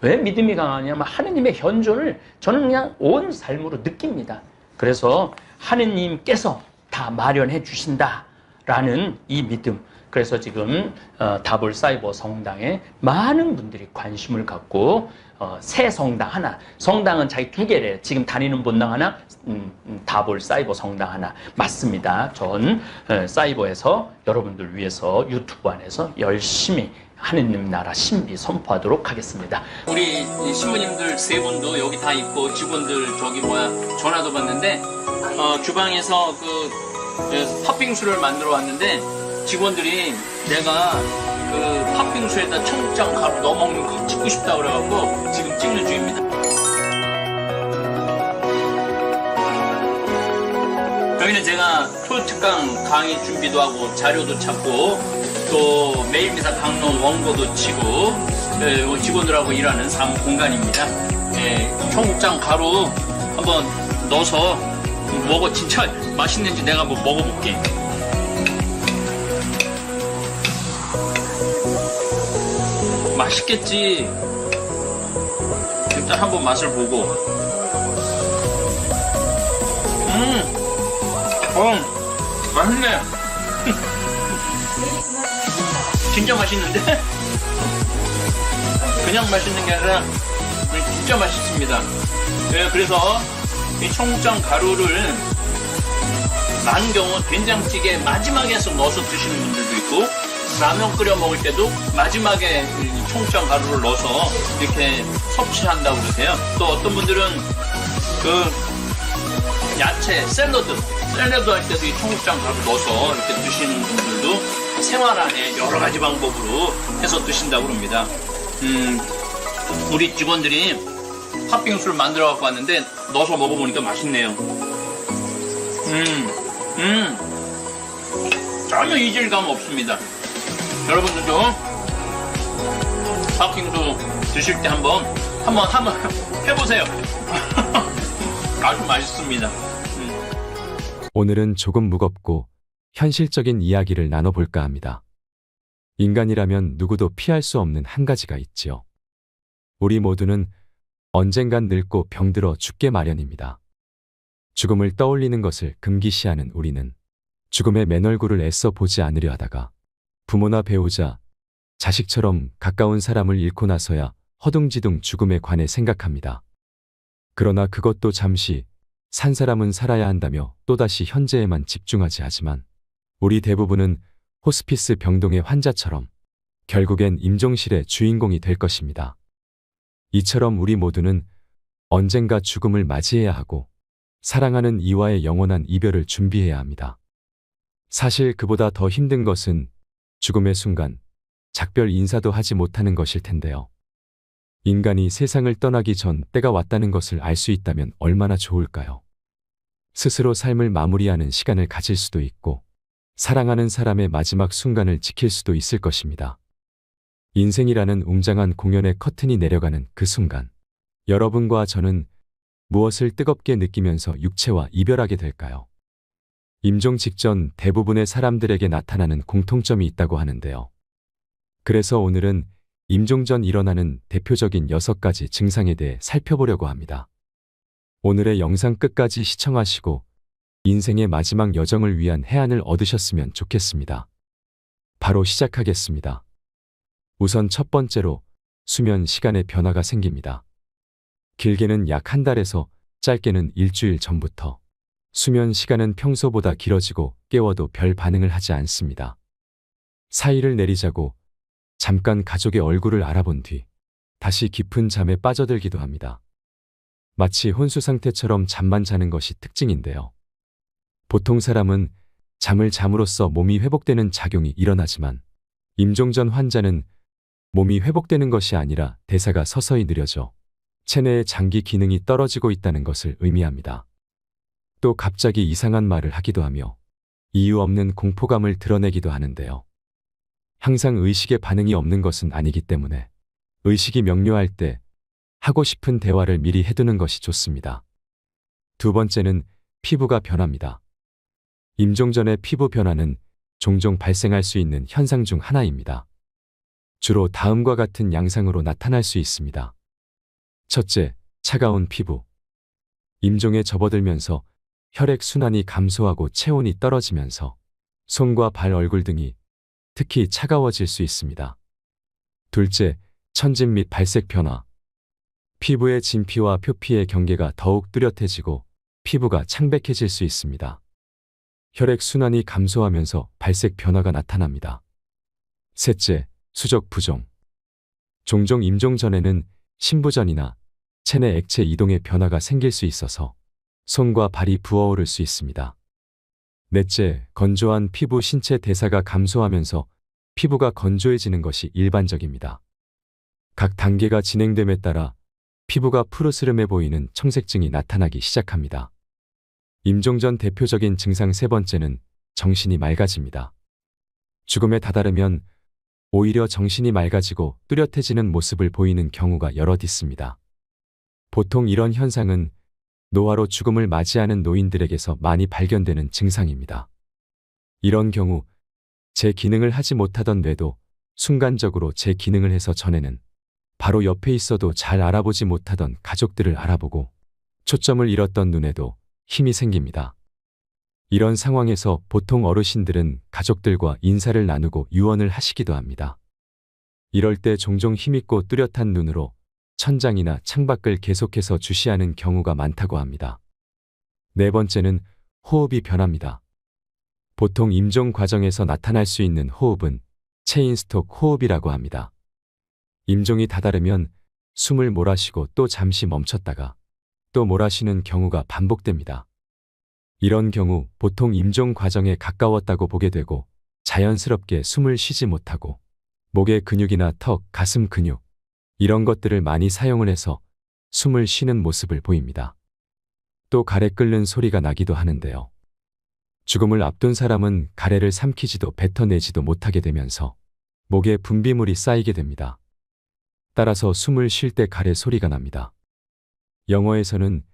왜 믿음이 강하냐면 하느님의 현존을 저는 그냥 온 삶으로 느낍니다. 그래서 하느님께서 다 마련해 주신다라는 이 믿음. 그래서 지금 다볼 사이버 성당에 많은 분들이 관심을 갖고 새 성당 하나, 성당은 자기 2개래요. 지금 다니는 본당 하나, 다볼 사이버 성당 하나. 맞습니다. 전 사이버에서 여러분들 위해서 유튜브 안에서 열심히 하느님 나라 신비 선포하도록 하겠습니다. 우리 신부님들 3분도 여기 다 있고 직원들 전화도 받는데 주방에서 팥빙수를 만들어 왔는데 직원들이 내가 팥빙수에다 청국장 가루 넣어 먹는 거 찍고 싶다 그래갖고 지금 찍는 중입니다. 여기는 제가 초특강 강의 준비도 하고 자료도 찾고 또 매일미사 강론 원고도 치고 직원들하고 일하는 사무 공간입니다. 청국장 가루 한번 넣어서 진짜 맛있는지 내가 한번 먹어볼게. 맛있겠지. 일단 한번 맛을 보고. 맛있네. 진짜 맛있는데? 그냥 맛있는 게 아니라 진짜 맛있습니다. 그래서 이 청국장 가루를 많은 경우 된장찌개 마지막에 해서 넣어서 드시는 분들도 있고 라면 끓여 먹을 때도 마지막에 청국장 가루를 넣어서 이렇게 섭취한다고 그러세요. 또 어떤 분들은 야채, 샐러드 할 때도 이 청국장 가루 넣어서 이렇게 드시는 분들도 생활 안에 여러 가지 방법으로 해서 드신다고 합니다. 우리 직원들이 팥빙수를 만들어 갖고 왔는데 넣어서 먹어보니까 맛있네요. 전혀 이질감 없습니다. 여러분들도 팥빙수 드실 때 한번 해보세요. 아주 맛있습니다. 오늘은 조금 무겁고 현실적인 이야기를 나눠볼까 합니다. 인간이라면 누구도 피할 수 없는 한 가지가 있지요. 우리 모두는 언젠간 늙고 병들어 죽게 마련입니다. 죽음을 떠올리는 것을 금기시하는 우리는 죽음의 맨얼굴을 애써 보지 않으려 하다가 부모나 배우자, 자식처럼 가까운 사람을 잃고 나서야 허둥지둥 죽음에 관해 생각합니다. 그러나 그것도 잠시 산 사람은 살아야 한다며 또다시 현재에만 집중하지 하지만 우리 대부분은 호스피스 병동의 환자처럼 결국엔 임종실의 주인공이 될 것입니다. 이처럼 우리 모두는 언젠가 죽음을 맞이해야 하고 사랑하는 이와의 영원한 이별을 준비해야 합니다. 사실 그보다 더 힘든 것은 죽음의 순간 작별 인사도 하지 못하는 것일 텐데요. 인간이 세상을 떠나기 전 때가 왔다는 것을 알 수 있다면 얼마나 좋을까요? 스스로 삶을 마무리하는 시간을 가질 수도 있고 사랑하는 사람의 마지막 순간을 지킬 수도 있을 것입니다. 인생이라는 웅장한 공연의 커튼이 내려가는 그 순간 여러분과 저는 무엇을 뜨겁게 느끼면서 육체와 이별하게 될까요? 임종 직전 대부분의 사람들에게 나타나는 공통점이 있다고 하는데요. 그래서 오늘은 임종 전 일어나는 대표적인 6가지 증상에 대해 살펴보려고 합니다. 오늘의 영상 끝까지 시청하시고 인생의 마지막 여정을 위한 해안을 얻으셨으면 좋겠습니다. 바로 시작하겠습니다. 우선 첫 번째로 수면 시간에 변화가 생깁니다. 길게는 약 한 달에서 짧게는 일주일 전부터 수면 시간은 평소보다 길어지고 깨워도 별 반응을 하지 않습니다. 사의를 내리자고 잠깐 가족의 얼굴을 알아본 뒤 다시 깊은 잠에 빠져들기도 합니다. 마치 혼수 상태처럼 잠만 자는 것이 특징인데요. 보통 사람은 잠을 잠으로써 몸이 회복되는 작용이 일어나지만 임종 전 환자는 몸이 회복되는 것이 아니라 대사가 서서히 느려져 체내의 장기 기능이 떨어지고 있다는 것을 의미합니다. 또 갑자기 이상한 말을 하기도 하며 이유 없는 공포감을 드러내기도 하는데요. 항상 의식에 반응이 없는 것은 아니기 때문에 의식이 명료할 때 하고 싶은 대화를 미리 해두는 것이 좋습니다. 두 번째는 피부가 변합니다. 임종 전의 피부 변화는 종종 발생할 수 있는 현상 중 하나입니다. 주로 다음과 같은 양상으로 나타날 수 있습니다. 첫째, 차가운 피부. 임종에 접어들면서 혈액 순환이 감소하고 체온이 떨어지면서 손과 발, 얼굴 등이 특히 차가워질 수 있습니다. 둘째, 천진 및 발색 변화. 피부의 진피와 표피의 경계가 더욱 뚜렷해지고 피부가 창백해질 수 있습니다. 혈액 순환이 감소하면서 발색 변화가 나타납니다. 셋째, 수족 부종. 종종 임종 전에는 신부전이나 체내 액체 이동의 변화가 생길 수 있어서 손과 발이 부어오를 수 있습니다. 넷째, 건조한 피부, 신체 대사가 감소하면서 피부가 건조해지는 것이 일반적입니다. 각 단계가 진행됨에 따라 피부가 푸르스름해 보이는 청색증이 나타나기 시작합니다. 임종 전 대표적인 증상 세 번째는 정신이 맑아집니다. 죽음에 다다르면 오히려 정신이 맑아지고 뚜렷해지는 모습을 보이는 경우가 여럿 있습니다. 보통 이런 현상은 노화로 죽음을 맞이하는 노인들에게서 많이 발견되는 증상입니다. 이런 경우 제 기능을 하지 못하던 뇌도 순간적으로 제 기능을 해서 전에는 바로 옆에 있어도 잘 알아보지 못하던 가족들을 알아보고 초점을 잃었던 눈에도 힘이 생깁니다. 이런 상황에서 보통 어르신들은 가족들과 인사를 나누고 유언을 하시기도 합니다. 이럴 때 종종 힘있고 뚜렷한 눈으로 천장이나 창밖을 계속해서 주시하는 경우가 많다고 합니다. 네 번째는 호흡이 변합니다. 보통 임종 과정에서 나타날 수 있는 호흡은 체인스톡 호흡이라고 합니다. 임종이 다다르면 숨을 몰아쉬고 또 잠시 멈췄다가 또 몰아쉬는 경우가 반복됩니다. 이런 경우 보통 임종 과정에 가까웠다고 보게 되고 자연스럽게 숨을 쉬지 못하고 목의 근육이나 턱, 가슴 근육 이런 것들을 많이 사용을 해서 숨을 쉬는 모습을 보입니다. 또 가래 끓는 소리가 나기도 하는데요. 죽음을 앞둔 사람은 가래를 삼키지도 뱉어내지도 못하게 되면서 목에 분비물이 쌓이게 됩니다. 따라서 숨을 쉴 때 가래 소리가 납니다. 영어에서는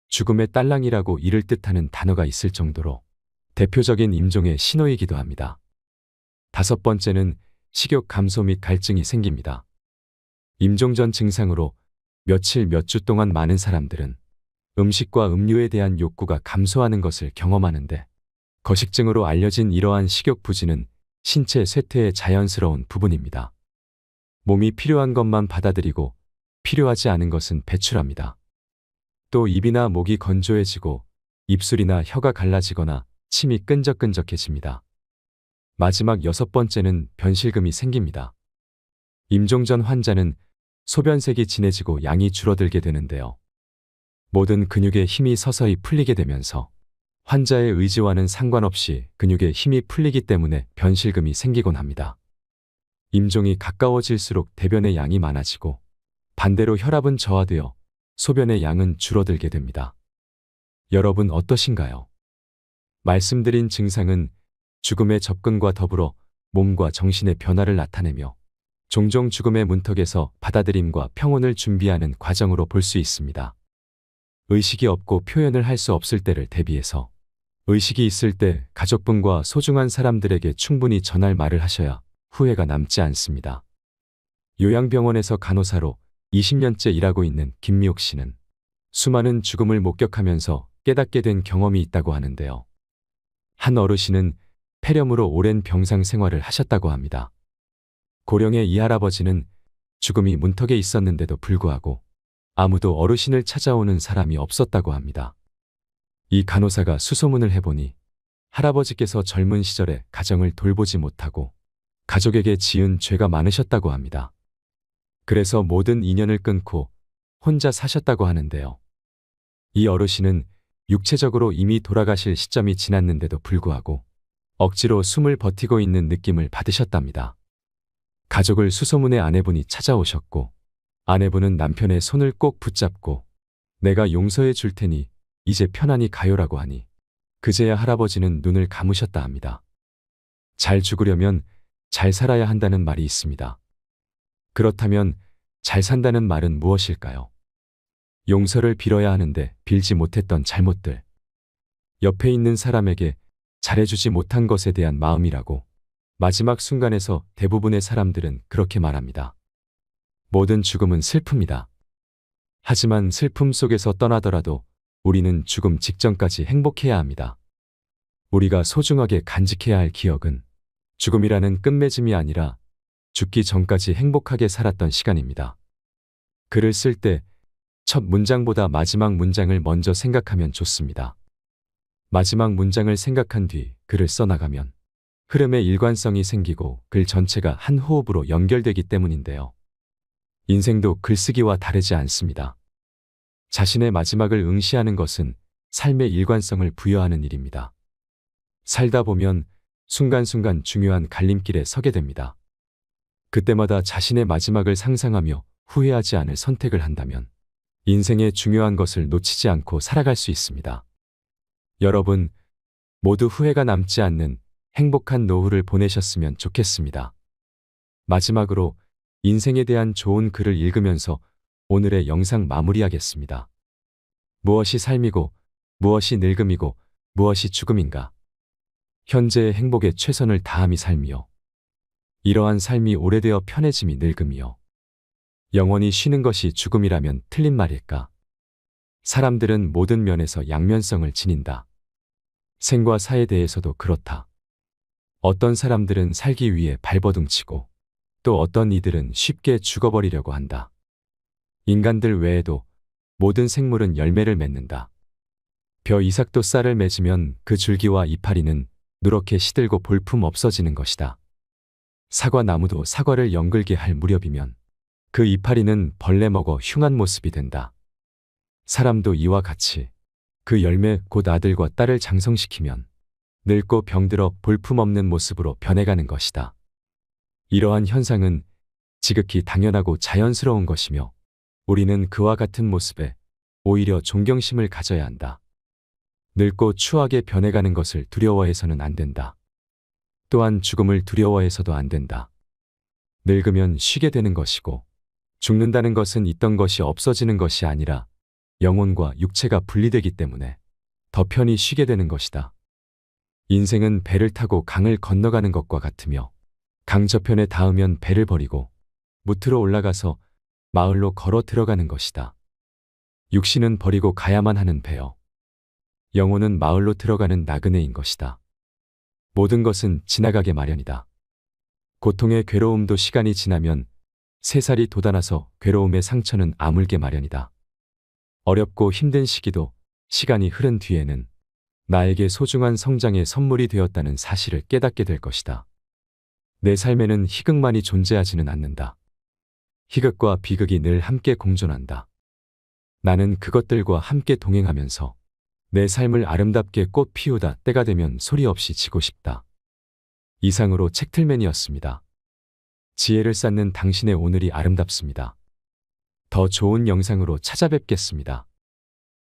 죽음의 딸랑이라고 이를 뜻하는 단어가 있을 정도로 대표적인 임종의 신호이기도 합니다. 다섯 번째는 식욕 감소 및 갈증이 생깁니다. 임종 전 증상으로 며칠 몇 주 동안 많은 사람들은 음식과 음료에 대한 욕구가 감소하는 것을 경험하는데 거식증으로 알려진 이러한 식욕 부진은 신체 쇠퇴의 자연스러운 부분입니다. 몸이 필요한 것만 받아들이고 필요하지 않은 것은 배출합니다. 또 입이나 목이 건조해지고 입술이나 혀가 갈라지거나 침이 끈적끈적해집니다. 마지막 여섯 번째는 변실금이 생깁니다. 임종 전 환자는 소변색이 진해지고 양이 줄어들게 되는데요. 모든 근육의 힘이 서서히 풀리게 되면서 환자의 의지와는 상관없이 근육의 힘이 풀리기 때문에 변실금이 생기곤 합니다. 임종이 가까워질수록 대변의 양이 많아지고 반대로 혈압은 저하되어 소변의 양은 줄어들게 됩니다. 여러분 어떠신가요? 말씀드린 증상은 죽음의 접근과 더불어 몸과 정신의 변화를 나타내며 종종 죽음의 문턱에서 받아들임과 평온을 준비하는 과정으로 볼 수 있습니다. 의식이 없고 표현을 할 수 없을 때를 대비해서 의식이 있을 때 가족분과 소중한 사람들에게 충분히 전할 말을 하셔야 후회가 남지 않습니다. 요양병원에서 간호사로 20년째 일하고 있는 김미옥 씨는 수많은 죽음을 목격하면서 깨닫게 된 경험이 있다고 하는데요. 한 어르신은 폐렴으로 오랜 병상 생활을 하셨다고 합니다. 고령의 이 할아버지는 죽음이 문턱에 있었는데도 불구하고 아무도 어르신을 찾아오는 사람이 없었다고 합니다. 이 간호사가 수소문을 해보니 할아버지께서 젊은 시절에 가정을 돌보지 못하고 가족에게 지은 죄가 많으셨다고 합니다. 그래서 모든 인연을 끊고 혼자 사셨다고 하는데요. 이 어르신은 육체적으로 이미 돌아가실 시점이 지났는데도 불구하고 억지로 숨을 버티고 있는 느낌을 받으셨답니다. 가족을 수소문해 아내분이 찾아오셨고 아내분은 남편의 손을 꼭 붙잡고 내가 용서해 줄 테니 이제 편안히 가요라고 하니 그제야 할아버지는 눈을 감으셨다 합니다. 잘 죽으려면 잘 살아야 한다는 말이 있습니다. 그렇다면 잘 산다는 말은 무엇일까요? 용서를 빌어야 하는데 빌지 못했던 잘못들. 옆에 있는 사람에게 잘해주지 못한 것에 대한 마음이라고 마지막 순간에서 대부분의 사람들은 그렇게 말합니다. 모든 죽음은 슬픔이다. 하지만 슬픔 속에서 떠나더라도 우리는 죽음 직전까지 행복해야 합니다. 우리가 소중하게 간직해야 할 기억은 죽음이라는 끝맺음이 아니라 죽기 전까지 행복하게 살았던 시간입니다. 글을 쓸 때 첫 문장보다 마지막 문장을 먼저 생각하면 좋습니다. 마지막 문장을 생각한 뒤 글을 써나가면 흐름의 일관성이 생기고 글 전체가 한 호흡으로 연결되기 때문인데요. 인생도 글쓰기와 다르지 않습니다. 자신의 마지막을 응시하는 것은 삶의 일관성을 부여하는 일입니다. 살다 보면 순간순간 중요한 갈림길에 서게 됩니다. 그때마다 자신의 마지막을 상상하며 후회하지 않을 선택을 한다면 인생의 중요한 것을 놓치지 않고 살아갈 수 있습니다. 여러분, 모두 후회가 남지 않는 행복한 노후를 보내셨으면 좋겠습니다. 마지막으로 인생에 대한 좋은 글을 읽으면서 오늘의 영상 마무리하겠습니다. 무엇이 삶이고, 무엇이 늙음이고, 무엇이 죽음인가? 현재의 행복에 최선을 다함이 삶이요. 이러한 삶이 오래되어 편해짐이 늙음이요. 영원히 쉬는 것이 죽음이라면 틀린 말일까? 사람들은 모든 면에서 양면성을 지닌다. 생과 사에 대해서도 그렇다. 어떤 사람들은 살기 위해 발버둥치고 또 어떤 이들은 쉽게 죽어버리려고 한다. 인간들 외에도 모든 생물은 열매를 맺는다. 벼 이삭도 쌀을 맺으면 그 줄기와 이파리는 누렇게 시들고 볼품 없어지는 것이다. 사과나무도 사과를 연글게 할 무렵이면 그 이파리는 벌레 먹어 흉한 모습이 된다. 사람도 이와 같이 그 열매 곧 아들과 딸을 장성시키면 늙고 병들어 볼품없는 모습으로 변해가는 것이다. 이러한 현상은 지극히 당연하고 자연스러운 것이며 우리는 그와 같은 모습에 오히려 존경심을 가져야 한다. 늙고 추하게 변해가는 것을 두려워해서는 안 된다. 또한 죽음을 두려워해서도 안 된다. 늙으면 쉬게 되는 것이고 죽는다는 것은 있던 것이 없어지는 것이 아니라 영혼과 육체가 분리되기 때문에 더 편히 쉬게 되는 것이다. 인생은 배를 타고 강을 건너가는 것과 같으며 강 저편에 닿으면 배를 버리고 무트로 올라가서 마을로 걸어 들어가는 것이다. 육신은 버리고 가야만 하는 배여. 영혼은 마을로 들어가는 나그네인 것이다. 모든 것은 지나가게 마련이다. 고통의 괴로움도 시간이 지나면 새살이 돋아나서 괴로움의 상처는 아물게 마련이다. 어렵고 힘든 시기도 시간이 흐른 뒤에는 나에게 소중한 성장의 선물이 되었다는 사실을 깨닫게 될 것이다. 내 삶에는 희극만이 존재하지는 않는다. 희극과 비극이 늘 함께 공존한다. 나는 그것들과 함께 동행하면서 내 삶을 아름답게 꽃 피우다 때가 되면 소리 없이 지고 싶다. 이상으로 책틀맨이었습니다. 지혜를 쌓는 당신의 오늘이 아름답습니다. 더 좋은 영상으로 찾아뵙겠습니다.